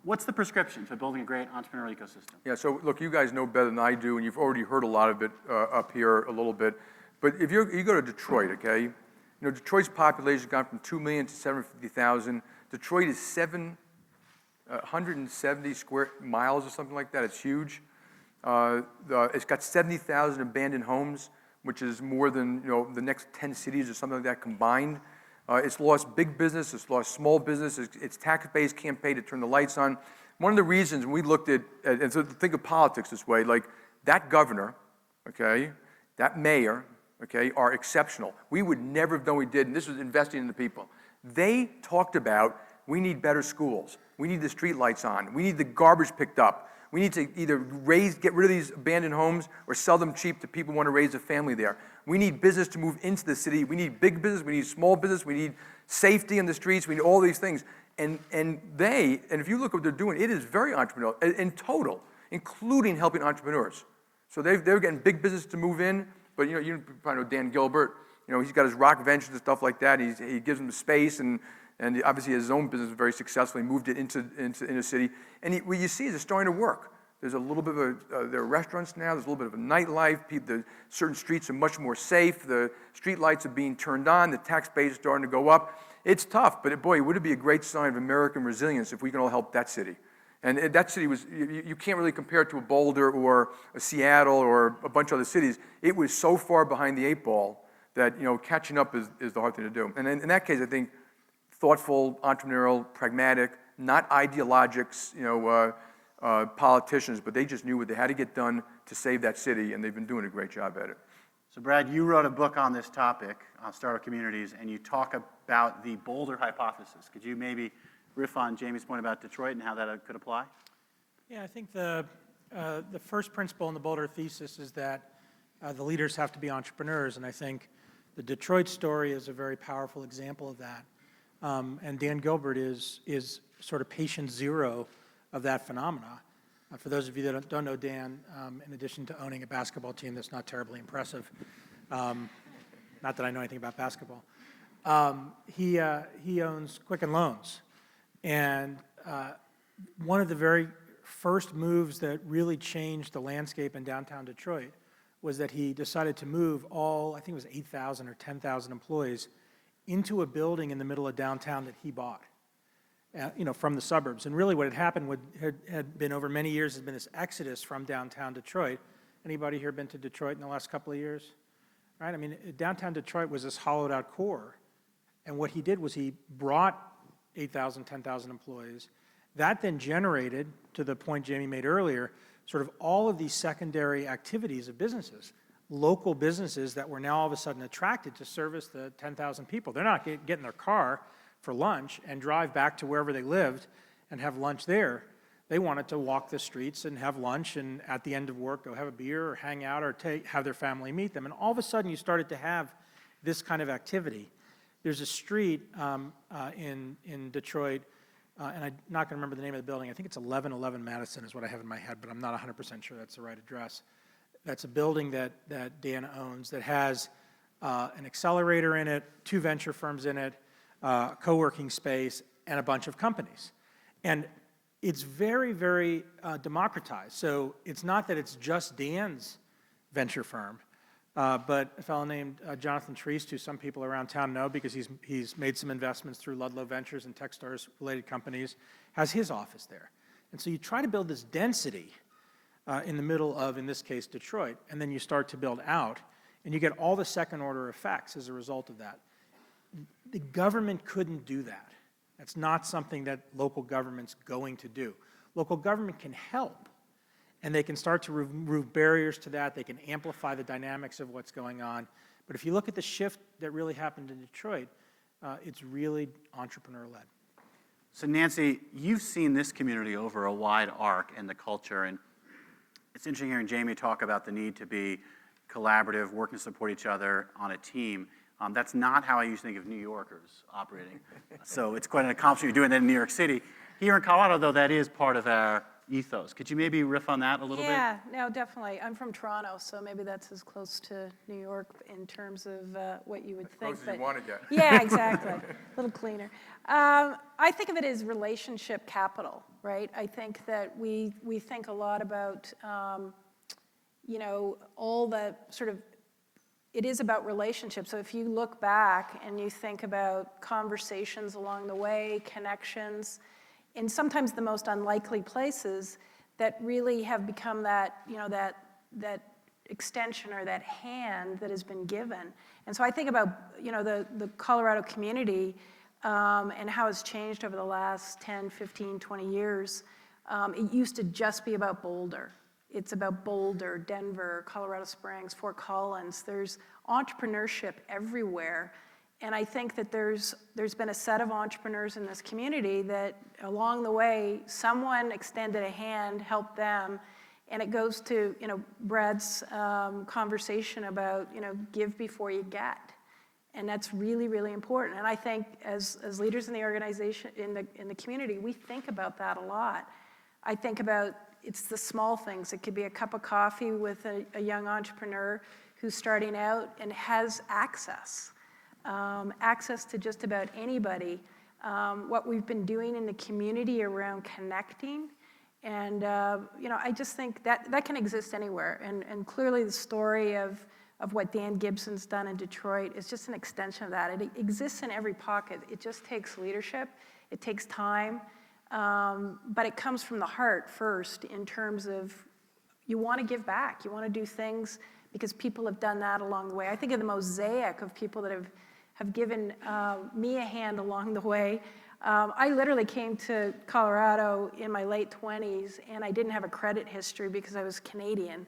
What's the prescription for building a great entrepreneurial ecosystem? Yeah, so look, you guys know better than I do, and you've already heard a lot of it up here a little bit. But if you go to Detroit, okay, you know, Detroit's population has gone from 2 million to 750,000. Detroit is 770 square miles or something like that. It's huge. It's got 70,000 abandoned homes, which is more than the next 10 cities or something like that combined. It's lost big business, it's lost small business, its tax base can't pay to turn the lights on. One of the reasons we looked at, and so think of politics this way, like that governor, okay, that mayor, okay, are exceptional. We would never have done what we did, and this was investing in the people. They talked about, we need better schools, we need the street lights on, we need the garbage picked up, we need to either get rid of these abandoned homes or sell them cheap to people who want to raise a family there. We need business to move into the city. We need big business. We need small business. We need safety in the streets. We need all these things. And if you look at what they're doing, it is very entrepreneurial in total, including helping entrepreneurs. So they're getting big business to move in. But you probably know Dan Gilbert. He's got his rock ventures and stuff like that. He gives them the space and obviously his own business was very successful. He moved it into inner city. And what you see is it's starting to work. There's a little bit of there are restaurants now. There's a little bit of a nightlife. Certain streets are much more safe. The street lights are being turned on. The tax base is starting to go up. It's tough, but boy, would it be a great sign of American resilience if we can all help that city. And that city was, you can't really compare it to a Boulder or a Seattle or a bunch of other cities. It was so far behind the 8 ball that catching up is the hard thing to do. And in that case, I think thoughtful, entrepreneurial, pragmatic, not ideologics, politicians, but they just knew what they had to get done to save that city, and they've been doing a great job at it. So Brad, you wrote a book on this topic, startup communities, and you talk about the Boulder hypothesis. Could you maybe riff on Jamie's point about Detroit and how that could apply? Yeah, I think the first principle in the Boulder thesis is that the leaders have to be entrepreneurs, and I think the Detroit story is a very powerful example of that. And Dan Gilbert is sort of patient zero of that phenomena. For those of you that don't know Dan, in addition to owning a basketball team that's not terribly impressive, not that I know anything about basketball, he owns Quicken Loans. And one of the very first moves that really changed the landscape in downtown Detroit was that he decided to move all, I think it was 8,000 or 10,000 employees into a building in the middle of downtown that he bought, from the suburbs. And really what had happened had been over many years, has been this exodus from downtown Detroit. Anybody here been to Detroit in the last couple of years? Right? I mean, downtown Detroit was this hollowed out core. And what he did was he brought 8,000, 10,000 employees. That then generated, to the point Jamie made earlier, sort of all of these secondary activities of businesses, local businesses that were now all of a sudden attracted to service the 10,000 people. They're not getting in their car for lunch and drive back to wherever they lived and have lunch there. They wanted to walk the streets and have lunch, and at the end of work go have a beer or hang out or have their family meet them. And all of a sudden you started to have this kind of activity. There's a street in Detroit, and I'm not going to remember the name of the building. I think it's 1111 Madison is what I have in my head, but I'm not 100% sure that's the right address. That's a building that Dan owns that has an accelerator in it, 2 venture firms in it, co-working space, and a bunch of companies. And it's very, very democratized. So it's not that it's just Dan's venture firm, but a fellow named Jonathan Treast, who some people around town know because he's made some investments through Ludlow Ventures and Techstars-related companies, has his office there. And so you try to build this density in the middle of, in this case, Detroit, and then you start to build out, and you get all the second-order effects as a result of that. The government couldn't do that. That's not something that local government's going to do. Local government can help, and they can start to remove barriers to that. They can amplify the dynamics of what's going on. But if you look at the shift that really happened in Detroit, it's really entrepreneur-led. So Nancy, you've seen this community over a wide arc and the culture, and it's interesting hearing Jamie talk about the need to be collaborative, work and support each other on a team. That's not how I usually think of New Yorkers operating. So it's quite an accomplishment you're doing that in New York City. Here in Colorado, though, that is part of our ethos. Could you maybe riff on that a little bit? Yeah, no, definitely. I'm from Toronto, so maybe that's as close to New York in terms of what you would think. Close as you want to get. Yeah, exactly. A little cleaner. I think of it as relationship capital, right? I think that we think a lot about, all the sort of, it is about relationships. So if you look back and you think about conversations along the way, connections, in sometimes the most unlikely places that really have become that, that extension or that hand that has been given. And so I think about, the Colorado community and how it's changed over the last 10, 15, 20 years. It used to just be about Boulder. It's about Boulder, Denver, Colorado Springs, Fort Collins. There's entrepreneurship everywhere. And I think that there's been a set of entrepreneurs in this community that along the way, someone extended a hand, helped them, and it goes to, Brad's conversation about, give before you get. And that's really, really important. And I think as leaders in the organization, in the community, we think about that a lot. I think about it's the small things. It could be a cup of coffee with a young entrepreneur who's starting out and has access to just about anybody. What we've been doing in the community around connecting, and I just think that can exist anywhere. And clearly the story of what Dan Gibson's done in Detroit is just an extension of that. It exists in every pocket. It just takes leadership. It takes time. But it comes from the heart first in terms of you want to give back. You want to do things because people have done that along the way. I think of the mosaic of people that have given me a hand along the way. I literally came to Colorado in my late 20s, and I didn't have a credit history because I was Canadian.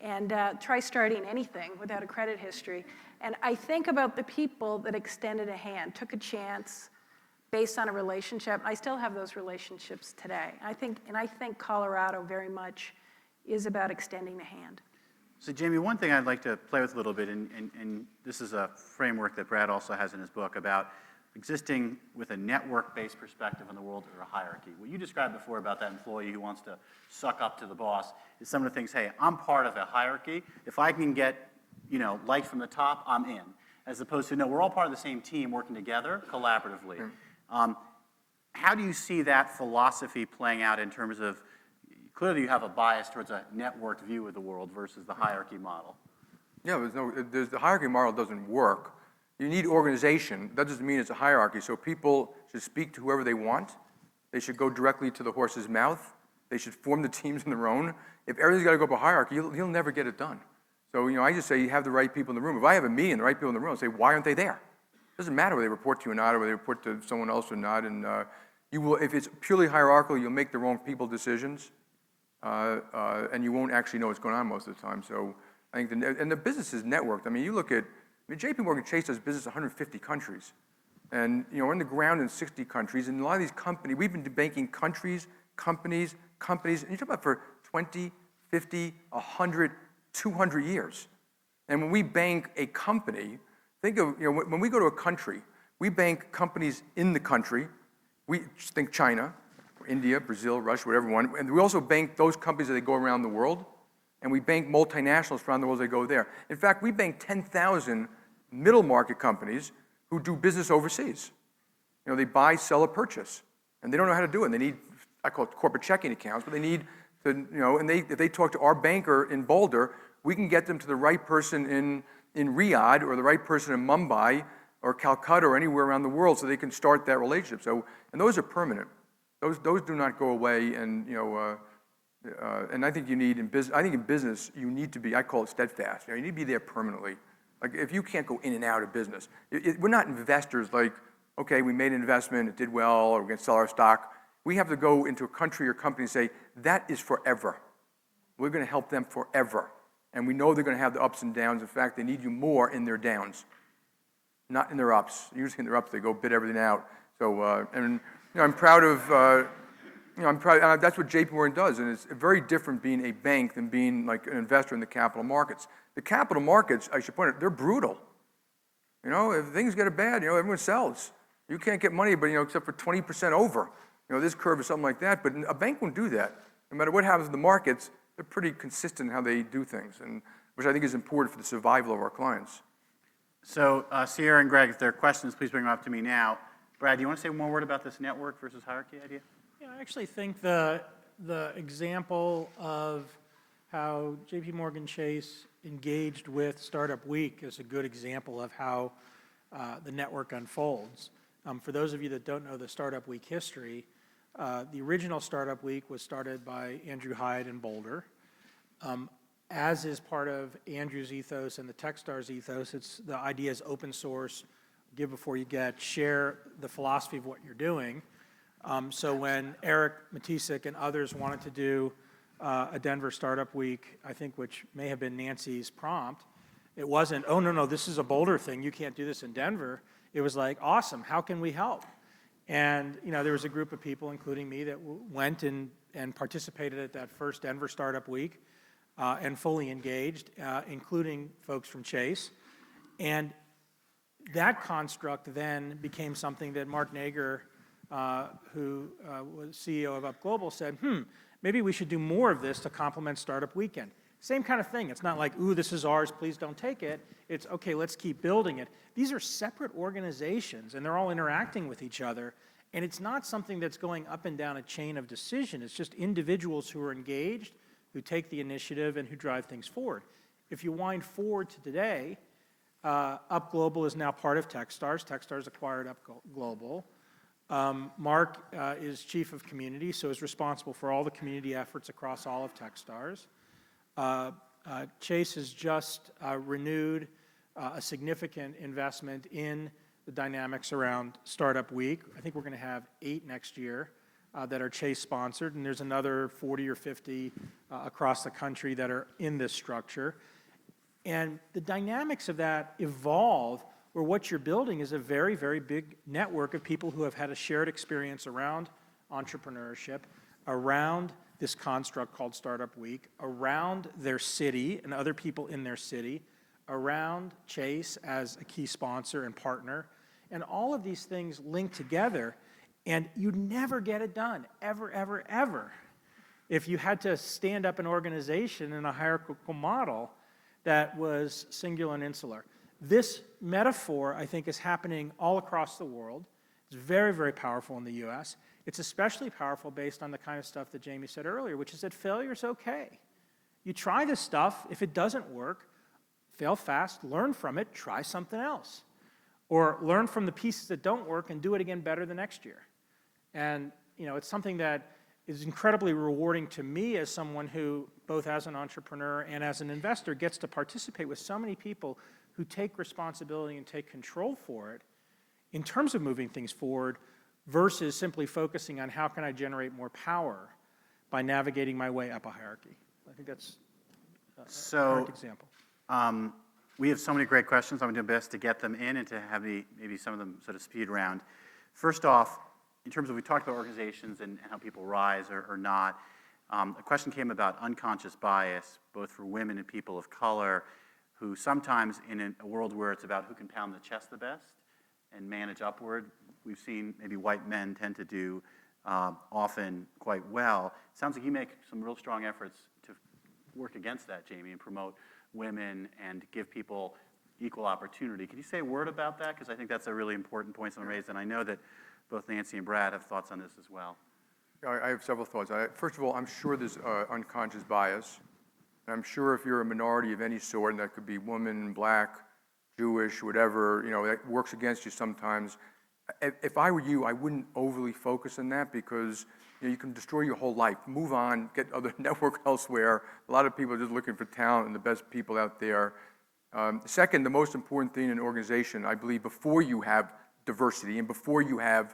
And try starting anything without a credit history. And I think about the people that extended a hand, took a chance, based on a relationship. I still have those relationships today. I think Colorado very much is about extending a hand. So Jamie, one thing I'd like to play with a little bit, and this is a framework that Brad also has in his book about existing with a network-based perspective on the world or a hierarchy. What you described before about that employee who wants to suck up to the boss is some of the things, hey, I'm part of a hierarchy. If I can get, light from the top, I'm in. As opposed to, no, we're all part of the same team working together collaboratively. How do you see that philosophy playing out in terms of, clearly you have a bias towards a networked view of the world versus the hierarchy model? Yeah, the hierarchy model doesn't work. You need organization. That doesn't mean it's a hierarchy. So people should speak to whoever they want. They should go directly to the horse's mouth. They should form the teams on their own. If everything's got to go up a hierarchy, you'll never get it done. So, I just say you have the right people in the room. If I have a meeting, the right people in the room, I say, why aren't they there? It doesn't matter whether they report to you or not, or whether they report to someone else or not. And you will, if it's purely hierarchical, you'll make the wrong people decisions, and you won't actually know what's going on most of the time. So I think, and the business is networked. I mean, you look at, JPMorgan Chase does business in 150 countries. And, we're on the ground in 60 countries. And a lot of these companies, we've been banking countries, companies, and you're talking about for 20, 50, 100, 200 years. And when we bank a company, think of, when we go to a country, we bank companies in the country. We just think China, India, Brazil, Russia, whatever one. And we also bank those companies as they go around the world. And we bank multinationals around the world as they go there. In fact, we bank 10,000 middle market companies who do business overseas. They buy, sell, or purchase. And they don't know how to do it. They need, I call it corporate checking accounts, but they need to, and if they talk to our banker in Boulder, we can get them to the right person in Riyadh or the right person in Mumbai or Calcutta or anywhere around the world so they can start that relationship. So, and those are permanent. Those do not go away. And, and I think you need in business, you need to be, I call it steadfast. You need to be there permanently. Like if you can't go in and out of business, we're not investors like, okay, we made an investment, it did well, or we're going to sell our stock. We have to go into a country or company and say, that is forever. We're going to help them forever. And we know they're going to have the ups and downs. In fact, they need you more in their downs, not in their ups. Usually in their ups, they go bid everything out. So, I'm proud of, that's what JPMorgan does. And it's very different being a bank than being like an investor in the capital markets. The capital markets, I should point out, they're brutal. If things get bad, everyone sells. You can't get money, but, except for 20% over. This curve is something like that. But a bank won't do that. No matter what happens in the markets, they're pretty consistent in how they do things, and which I think is important for the survival of our clients. So, Sierra and Greg, if there are questions, please bring them up to me now. Brad, do you want to say one more word about this network versus hierarchy idea? Yeah, I actually think the example of how JPMorgan Chase engaged with Startup Week is a good example of how the network unfolds. For those of you that don't know the Startup Week history, the original Startup Week was started by Andrew Hyde in Boulder. As is part of Andrew's ethos and the Techstars ethos, the idea is open source, give before you get, share the philosophy of what you're doing. So when Eric Matisek and others wanted to do a Denver Startup Week, I think which may have been Nancy's prompt, it wasn't, oh, no, this is a Boulder thing, you can't do this in Denver. It was like, awesome, how can we help? And there was a group of people, including me, that went and participated at that first Denver Startup Week and fully engaged, including folks from Chase. And that construct then became something that Mark Nager, who was CEO of Up Global, said, maybe we should do more of this to complement Startup Weekend. Same kind of thing. It's not like, ooh, this is ours, please don't take it. It's, okay, let's keep building it. These are separate organizations, and they're all interacting with each other. And it's not something that's going up and down a chain of decision. It's just individuals who are engaged, who take the initiative, and who drive things forward. If you wind forward to today, Up Global is now part of Techstars. Techstars acquired Up Global. Mark is chief of community, so is responsible for all the community efforts across all of Techstars. Chase has just renewed a significant investment in the dynamics around Startup Week. I think we're going to have 8 next year that are Chase sponsored, and there's another 40 or 50 across the country that are in this structure. And the dynamics of that evolve where what you're building is a very, very big network of people who have had a shared experience around entrepreneurship, around this construct called Startup Week, around their city and other people in their city, around Chase as a key sponsor and partner. And all of these things link together, and you'd never get it done, ever, ever, ever, if you had to stand up an organization in a hierarchical model that was singular and insular. This metaphor, I think, is happening all across the world. It's very, very powerful in the US. It's especially powerful based on the kind of stuff that Jamie said earlier, which is that failure is okay. You try this stuff, if it doesn't work, fail fast, learn from it, try something else. Or learn from the pieces that don't work and do it again better the next year. And it's something that is incredibly rewarding to me as someone who, both as an entrepreneur and as an investor, gets to participate with so many people who take responsibility and take control for it in terms of moving things forward versus simply focusing on how can I generate more power by navigating my way up a hierarchy. I think that's a perfect example. We have so many great questions. I'm going to do my best to get them in and to have maybe some of them sort of speed round. First off, in terms of we talked about organizations and how people rise or not, a question came about unconscious bias, both for women and people of color, who sometimes in a world where it's about who can pound the chest the best and manage upward, we've seen maybe white men tend to do often quite well. It sounds like you make some real strong efforts to work against that, Jamie, and promote women and give people equal opportunity. Can you say a word about that? Because I think that's a really important point someone raised, and I know that both Nancy and Brad have thoughts on this as well. I have several thoughts. First of all, I'm sure there's unconscious bias. I'm sure if you're a minority of any sort, and that could be woman, black, Jewish, whatever, that works against you sometimes. If I were you, I wouldn't overly focus on that because you can destroy your whole life. Move on, get other network elsewhere. A lot of people are just looking for talent and the best people out there. Second, the most important thing in an organization, I believe, before you have diversity and before you have,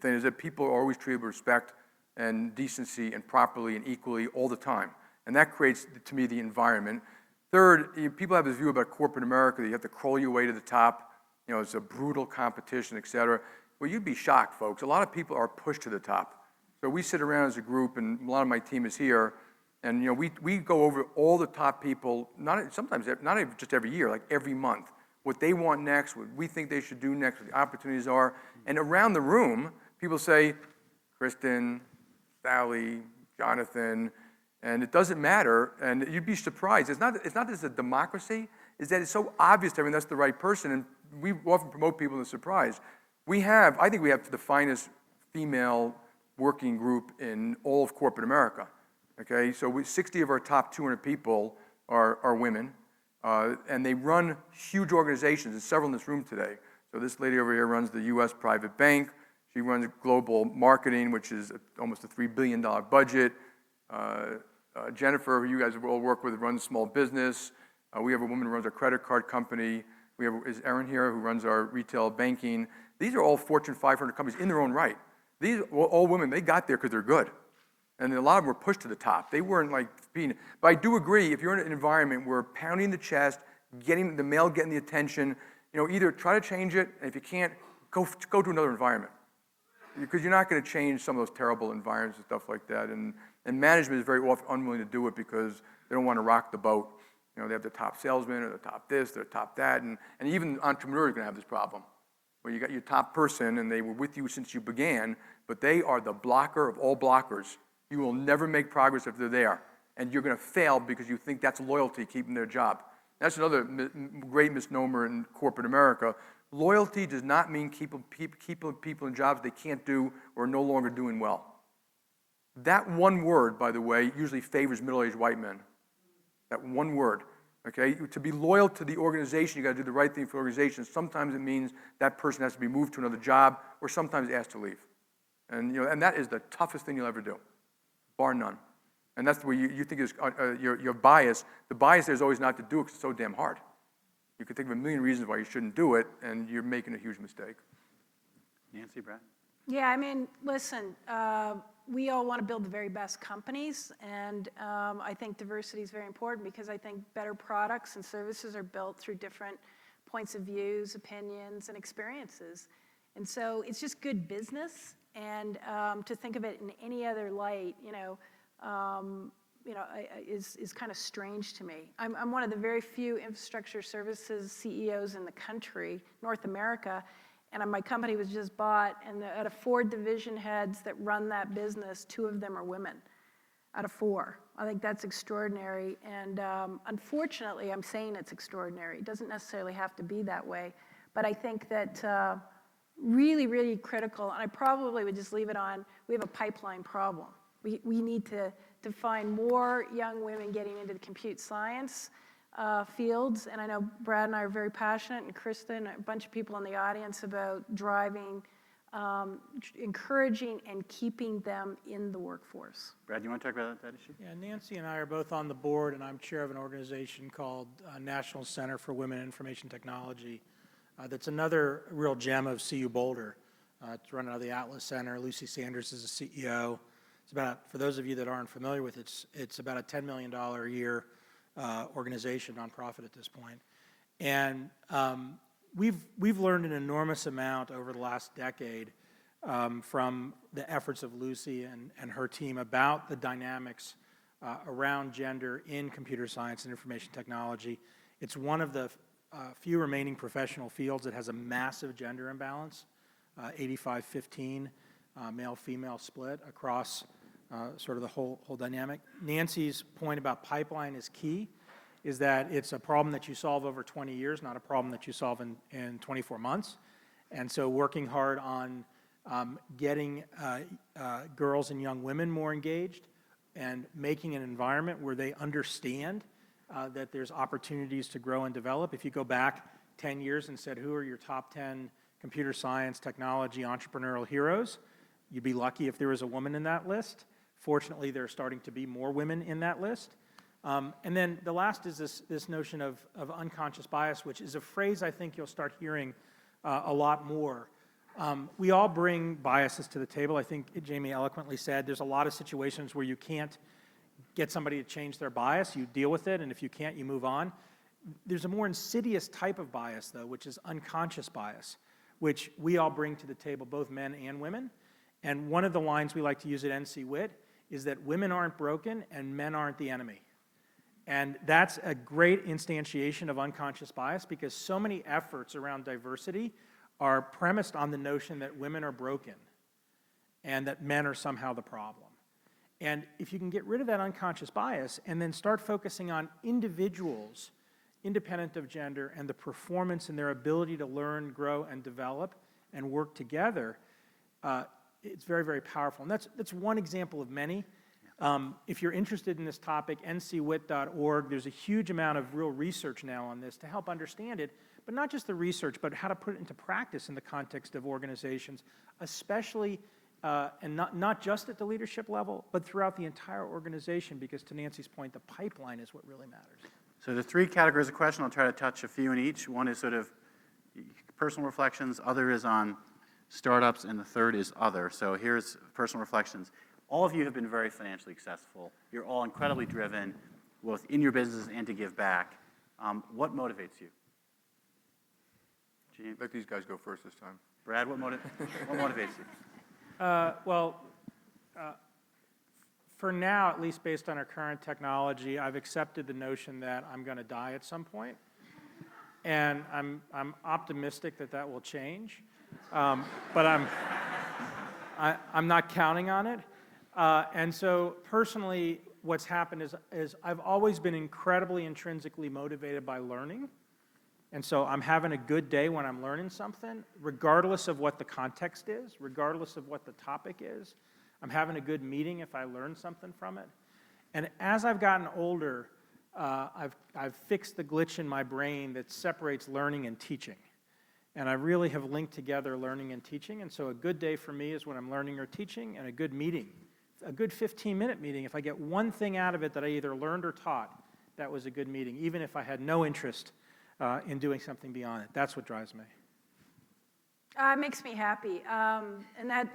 things that people are always treated with respect and decency and properly and equally all the time. And that creates, to me, the environment. Third, people have this view about corporate America that you have to crawl your way to the top. It's a brutal competition, et cetera. Well, you'd be shocked, folks. A lot of people are pushed to the top. So we sit around as a group, and a lot of my team is here, and we go over all the top people, not even just every year, like every month, what they want next, what we think they should do next, what the opportunities are. And around the room, people say, Kristen, Sally, Jonathan, and it doesn't matter, and you'd be surprised. It's not that it's a democracy, it's that it's so obvious to everyone that's the right person, and we often promote people in the surprise. I think we have the finest female working group in all of corporate America, okay? So 60 of our top 200 people are women, and they run huge organizations, and several in this room today. So this lady over here runs the US private bank. She runs global marketing, which is almost a $3 billion budget. Jennifer, who you guys all work with, runs small business. We have a woman who runs our credit card company. Is Erin here, who runs our retail banking. These are all Fortune 500 companies in their own right. These are all women. They got there because they're good. And a lot of them were pushed to the top. They weren't but I do agree, if you're in an environment where pounding the chest, getting the attention, either try to change it, and if you can't, go to another environment. Because you're not going to change some of those terrible environments and stuff like that. And management is very often unwilling to do it because they don't want to rock the boat. They have the top salesman or the top this, the top that, and even entrepreneurs are going to have this problem, where you got your top person and they were with you since you began, but they are the blocker of all blockers. You will never make progress if they're there, and you're going to fail because you think that's loyalty, keeping their job. That's another great misnomer in corporate America. Loyalty does not mean keep people in jobs they can't do or are no longer doing well. That one word, by the way, usually favors middle-aged white men. That one word, okay? To be loyal to the organization, you got to do the right thing for the organization. Sometimes it means that person has to be moved to another job, or sometimes asked to leave. And and that is the toughest thing you'll ever do, bar none. And that's the way you think is your bias. The bias there is always not to do it because it's so damn hard. You could think of a million reasons why you shouldn't do it, and you're making a huge mistake. Nancy, Brad? Yeah, listen, we all want to build the very best companies, and I think diversity is very important because I think better products and services are built through different points of views, opinions, and experiences. And so it's just good business, and to think of it in any other light, is kind of strange to me. I'm one of the very few infrastructure services CEOs in the country, North America, and my company was just bought, and out of 4 division heads that run that business, 2 of them are women, out of 4. I think that's extraordinary, and unfortunately, I'm saying it's extraordinary. It doesn't necessarily have to be that way, but I think that really, really critical, and I probably would just leave it on, we have a pipeline problem. We need to find more young women getting into the compute science fields, and I know Brad and I are very passionate, and Krista and a bunch of people in the audience about driving, encouraging and keeping them in the workforce. Brad, you want to talk about that issue? Yeah, Nancy and I are both on the board, and I'm chair of an organization called National Center for Women in Information Technology. That's another real gem of CU Boulder. It's run out of the Atlas Center. Lucy Sanders is the CEO. It's about, for those of you that aren't familiar with it, it's about a $10 million a year organization, nonprofit at this point. And we've learned an enormous amount over the last decade from the efforts of Lucy and her team about the dynamics around gender in computer science and information technology. It's one of the few remaining professional fields that has a massive gender imbalance, 85-15 male-female split across sort of the whole dynamic. Nancy's point about pipeline is key, is that it's a problem that you solve over 20 years, not a problem that you solve in 24 months. And so working hard on getting girls and young women more engaged and making an environment where they understand that there's opportunities to grow and develop. If you go back 10 years and said, who are your top 10 computer science, technology, entrepreneurial heroes, you'd be lucky if there was a woman in that list. Fortunately, there are starting to be more women in that list. And then the last is this notion of unconscious bias, which is a phrase I think you'll start hearing a lot more. We all bring biases to the table. I think Jamie eloquently said there's a lot of situations where you can't get somebody to change their bias. You deal with it, and if you can't, you move on. There's a more insidious type of bias, though, which is unconscious bias, which we all bring to the table, both men and women. And one of the lines we like to use at NC Wit is that women aren't broken and men aren't the enemy. And that's a great instantiation of unconscious bias because so many efforts around diversity are premised on the notion that women are broken and that men are somehow the problem. And if you can get rid of that unconscious bias and then start focusing on individuals, independent of gender, and the performance and their ability to learn, grow, and develop and work together, it's very, very powerful. And that's one example of many. If you're interested in this topic, ncwit.org, there's a huge amount of real research now on this to help understand it, but not just the research, but how to put it into practice in the context of organizations, especially, and not just at the leadership level, but throughout the entire organization, because to Nancy's point, the pipeline is what really matters. So there are 3 categories of question. I'll try to touch a few in each. One is sort of personal reflections, other is on startups, and the third is other. So here's personal reflections. All of you have been very financially successful. You're all incredibly driven, both in your business and to give back. What motivates you? Gene? Let these guys go first this time. Brad, what motivates you? For now, at least based on our current technology, I've accepted the notion that I'm going to die at some point, and I'm optimistic that will change, but I'm not counting on it. And so personally, what's happened is I've always been incredibly intrinsically motivated by learning. And so I'm having a good day when I'm learning something, regardless of what the context is, regardless of what the topic is. I'm having a good meeting if I learn something from it. And as I've gotten older, I've fixed the glitch in my brain that separates learning and teaching. And I really have linked together learning and teaching. And so a good day for me is when I'm learning or teaching, and a good meeting. A good 15-minute meeting, if I get one thing out of it that I either learned or taught, that was a good meeting, even if I had no interest in doing something beyond it. That's what drives me. It makes me happy. And that,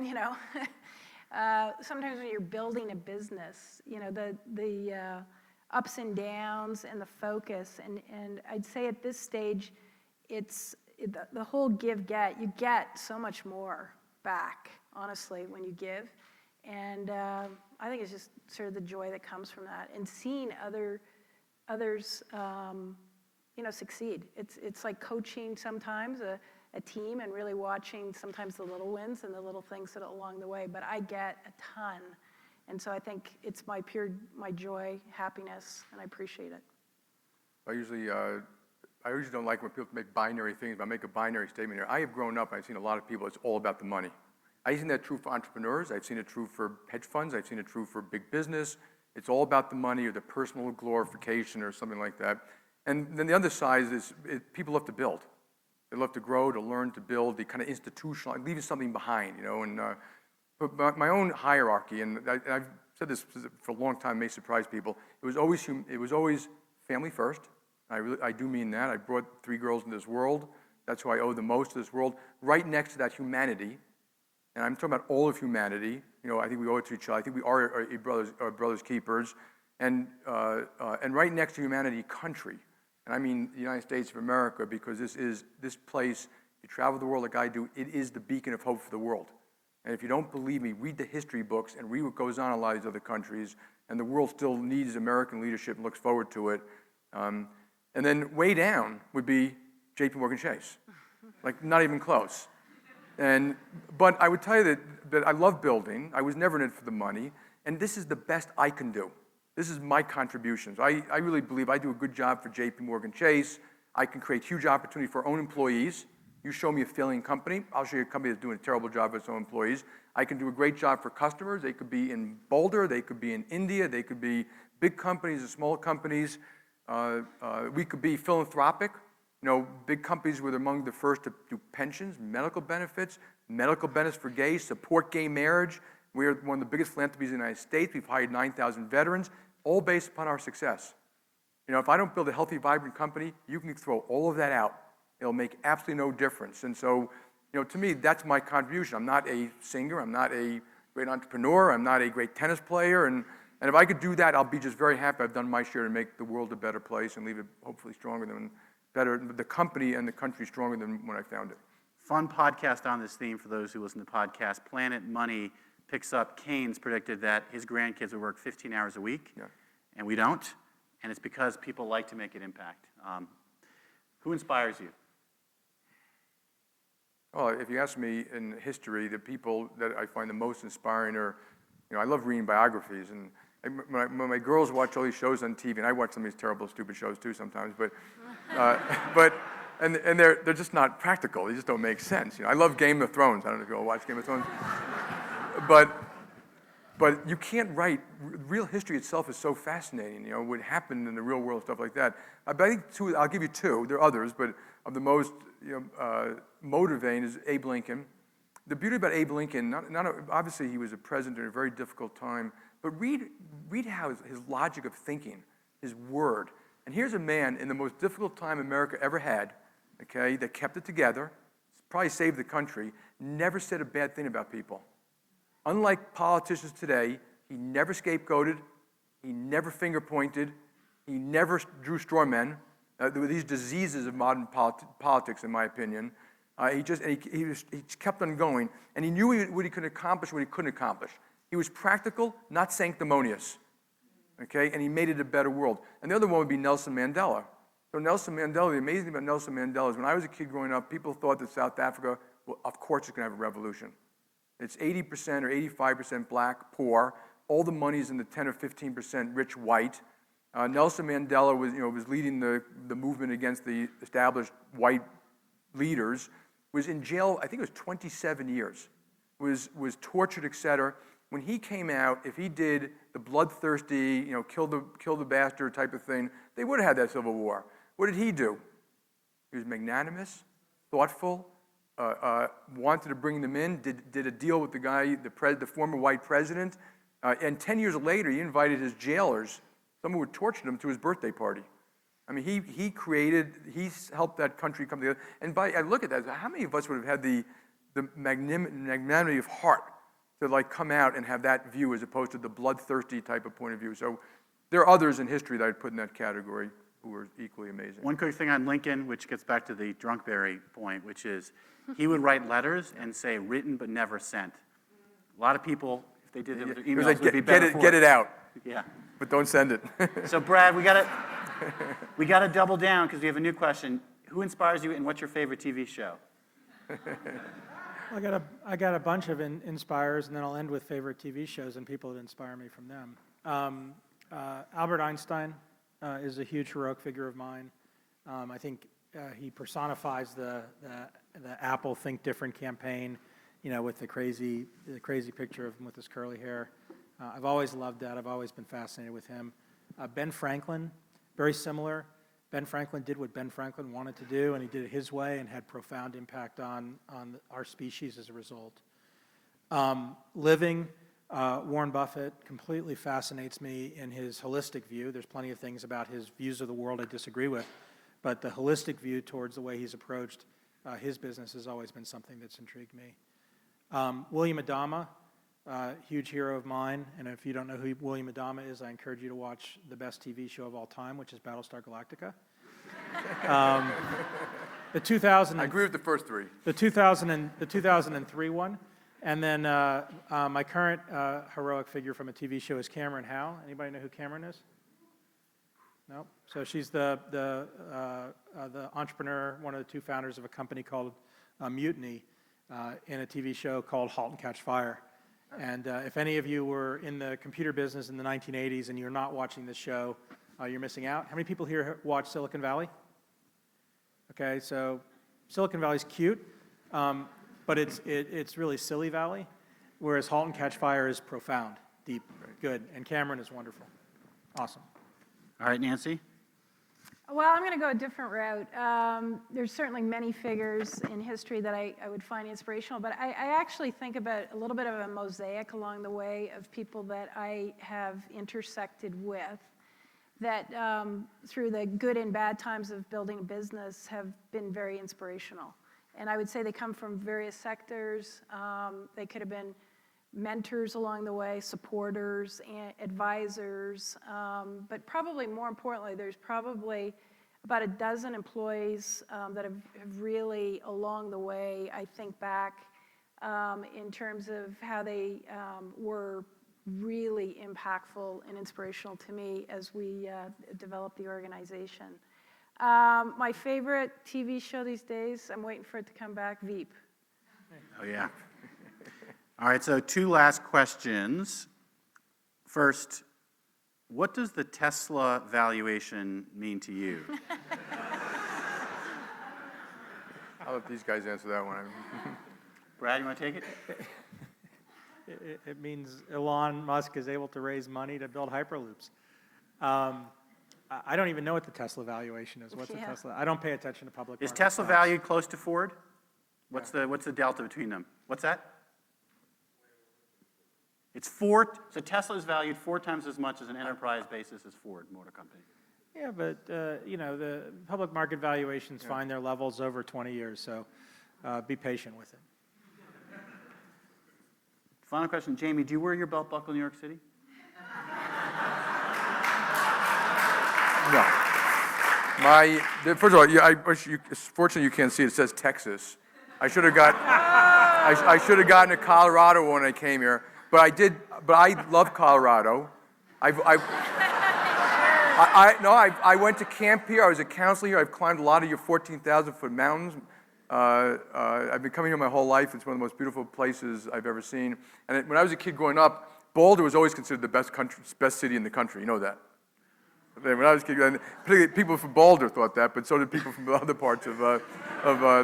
sometimes when you're building a business, the ups and downs and the focus, and I'd say at this stage, it's the whole give-get. You get so much more back, honestly, when you give. And I think it's just sort of the joy that comes from that, and seeing others, succeed. It's like coaching sometimes a team, and really watching sometimes the little wins and the little things that along the way. But I get a ton, and so I think it's my joy, happiness, and I appreciate it. I usually don't like when people make binary things, but I make a binary statement here. I have grown up, and I've seen a lot of people, it's all about the money. I've seen that true for entrepreneurs. I've seen it true for hedge funds. I've seen it true for big business. It's all about the money or the personal glorification or something like that. And then the other side is people love to build. They love to grow, to learn, to build, the kind of institutional, leaving something behind, And but my own hierarchy, and I've said this for a long time, may surprise people. It was always family first. I do mean that. I brought 3 girls into this world. That's who I owe the most to this world. Right next to that, humanity. And I'm talking about all of humanity. I think we owe it to each other. I think we are brothers keepers. And right next to humanity, country. And I mean the United States of America, because this place, you travel the world like I do, it is the beacon of hope for the world. And if you don't believe me, read the history books and read what goes on in a lot of these other countries. And the world still needs American leadership and looks forward to it. And then way down would be JPMorgan Chase. Like, not even close. But I would tell you that I love building. I was never in it for the money. And this is the best I can do. This is my contributions. I really believe I do a good job for JPMorgan Chase. I can create huge opportunity for our own employees. You show me a failing company, I'll show you a company that's doing a terrible job with its own employees. I can do a great job for customers. They could be in Boulder, they could be in India, they could be big companies and small companies. We could be philanthropic. Big companies were among the first to do pensions, medical benefits for gays, support gay marriage. We're one of the biggest philanthropies in the United States. We've hired 9,000 veterans, all based upon our success. If I don't build a healthy, vibrant company, you can throw all of that out. It'll make absolutely no difference. And so, to me, that's my contribution. I'm not a singer. I'm not a great entrepreneur. I'm not a great tennis player. And if I could do that, I'll be just very happy I've done my share to make the world a better place and leave it hopefully the company and the country stronger than when I found it. Fun podcast on this theme for those who listen to the podcast. Planet Money picks up, Keynes predicted that his grandkids would work 15 hours a week, and we don't. And it's because people like to make an impact. Who inspires you? Well, if you ask me in history, the people that I find the most inspiring are, I love reading biographies. And when my girls watch all these shows on TV, and I watch some of these terrible, stupid shows too sometimes, but they're just not practical. They just don't make sense. I love Game of Thrones. I don't know if you all watch Game of Thrones. But you can't write, real history itself is so fascinating, what happened in the real world, stuff like that. But I think I'll give you 2, there are others, but of the most motivating is Abe Lincoln. The beauty about Abe Lincoln, obviously he was a president during a very difficult time, but read how his logic of thinking, his word. And here's a man in the most difficult time America ever had, that kept it together, probably saved the country, never said a bad thing about people. Unlike politicians today, he never scapegoated, he never finger-pointed, he never drew straw men. There were these diseases of modern politics, in my opinion. He kept on going, and he knew what he could accomplish, what he couldn't accomplish. He was practical, not sanctimonious, and he made it a better world. And the other one would be Nelson Mandela. So Nelson Mandela, the amazing thing about Nelson Mandela is when I was a kid growing up, people thought that South Africa, well, of course it's going to have a revolution. It's 80% or 85% black, poor. All the money's in the 10 or 15% rich white. Nelson Mandela was leading the movement against the established white leaders. Was in jail, I think it was 27 years. Was tortured, etc. When he came out, if he did the bloodthirsty, kill the bastard type of thing, they would have had that civil war. What did he do? He was magnanimous, thoughtful. Wanted to bring them in, did a deal with the guy, the former white president, and 10 years later, he invited his jailers, someone who tortured him, to his birthday party. I mean, he helped that country come together. And I look at that, how many of us would have had the magnanimity of heart to come out and have that view as opposed to the bloodthirsty type of point of view? So there are others in history that I'd put in that category who were equally amazing. One quick thing on Lincoln, which gets back to the Drunkberry point, which is he would write letters and say written but never sent. A lot of people If they did it with their It was emails, like, it would be get better it, for get it out, Yeah. but don't send it. So Brad, we gotta double down because we have a new question. Who inspires you and what's your favorite TV show? I got a bunch of inspires, and then I'll end with favorite TV shows and people that inspire me from them. Albert Einstein is a huge heroic figure of mine. I think he personifies the Apple Think Different campaign, with the crazy picture of him with his curly hair. I've always loved that. I've always been fascinated with him. Ben Franklin, very similar. Ben Franklin did what Ben Franklin wanted to do, and he did it his way and had profound impact on our species as a result. Warren Buffett completely fascinates me in his holistic view. There's plenty of things about his views of the world I disagree with, but the holistic view towards the way he's approached his business has always been something that's intrigued me. William Adama, huge hero of mine, and if you don't know who William Adama is, I encourage you to watch the best TV show of all time, which is Battlestar Galactica. I agree with the first three. The 2003 one, and then my current heroic figure from a TV show is Cameron Howe. Anybody know who Cameron is? No. So she's the entrepreneur, one of the two founders of a company called Mutiny, in a TV show called *Halt and Catch Fire*. And if any of you were in the computer business in the 1980s and you're not watching this show, you're missing out. How many people here watch Silicon Valley? Okay, so Silicon Valley's cute, but it's really silly Valley, whereas *Halt and Catch Fire* is profound, deep, good, and Cameron is wonderful. Awesome. All right, Nancy? Well, I'm going to go a different route. There's certainly many figures in history that I would find inspirational, but I actually think about a little bit of a mosaic along the way of people that I have intersected with that through the good and bad times of building a business have been very inspirational. And I would say they come from various sectors. They could have been mentors along the way, supporters, and advisors, but probably more importantly, there's probably about a dozen employees that have really, along the way, I think back in terms of how they were really impactful and inspirational to me as we developed the organization. My favorite TV show these days, I'm waiting for it to come back, Veep. Oh, yeah. All right, so two last questions. First, what does the Tesla valuation mean to you? I'll let these guys answer that one. Brad, you want to take it? It means Elon Musk is able to raise money to build Hyperloops. I don't even know what the Tesla valuation is. What's the Tesla? I don't pay attention to public Is market Tesla stocks. valued close to Ford? What's the delta between them? What's that? It's so Tesla is valued 4 times as much as an enterprise basis as Ford Motor Company. Yeah, but the public market valuations find their levels over 20 years, so be patient with it. Final question, Jamie, do you wear your belt buckle in New York City? No. First of all, it's fortunate you can't see it. It says Texas. I should have gotten to Colorado when I came here, but I did. But I love Colorado. I went to camp here. I was a counselor here. I've climbed a lot of your 14,000-foot mountains. I've been coming here my whole life. It's one of the most beautiful places I've ever seen. And when I was a kid growing up, Boulder was always considered the best city in the country. You know that. When I was a kid, and particularly people from Boulder thought that, but so did people from other parts of the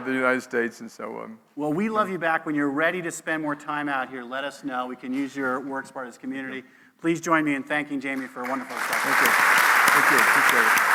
United States. And so. Well, we love you back. When you're ready to spend more time out here, let us know. We can use your work as part of this community. Please join me in thanking Jamie for a wonderful discussion. Thank you. Appreciate it.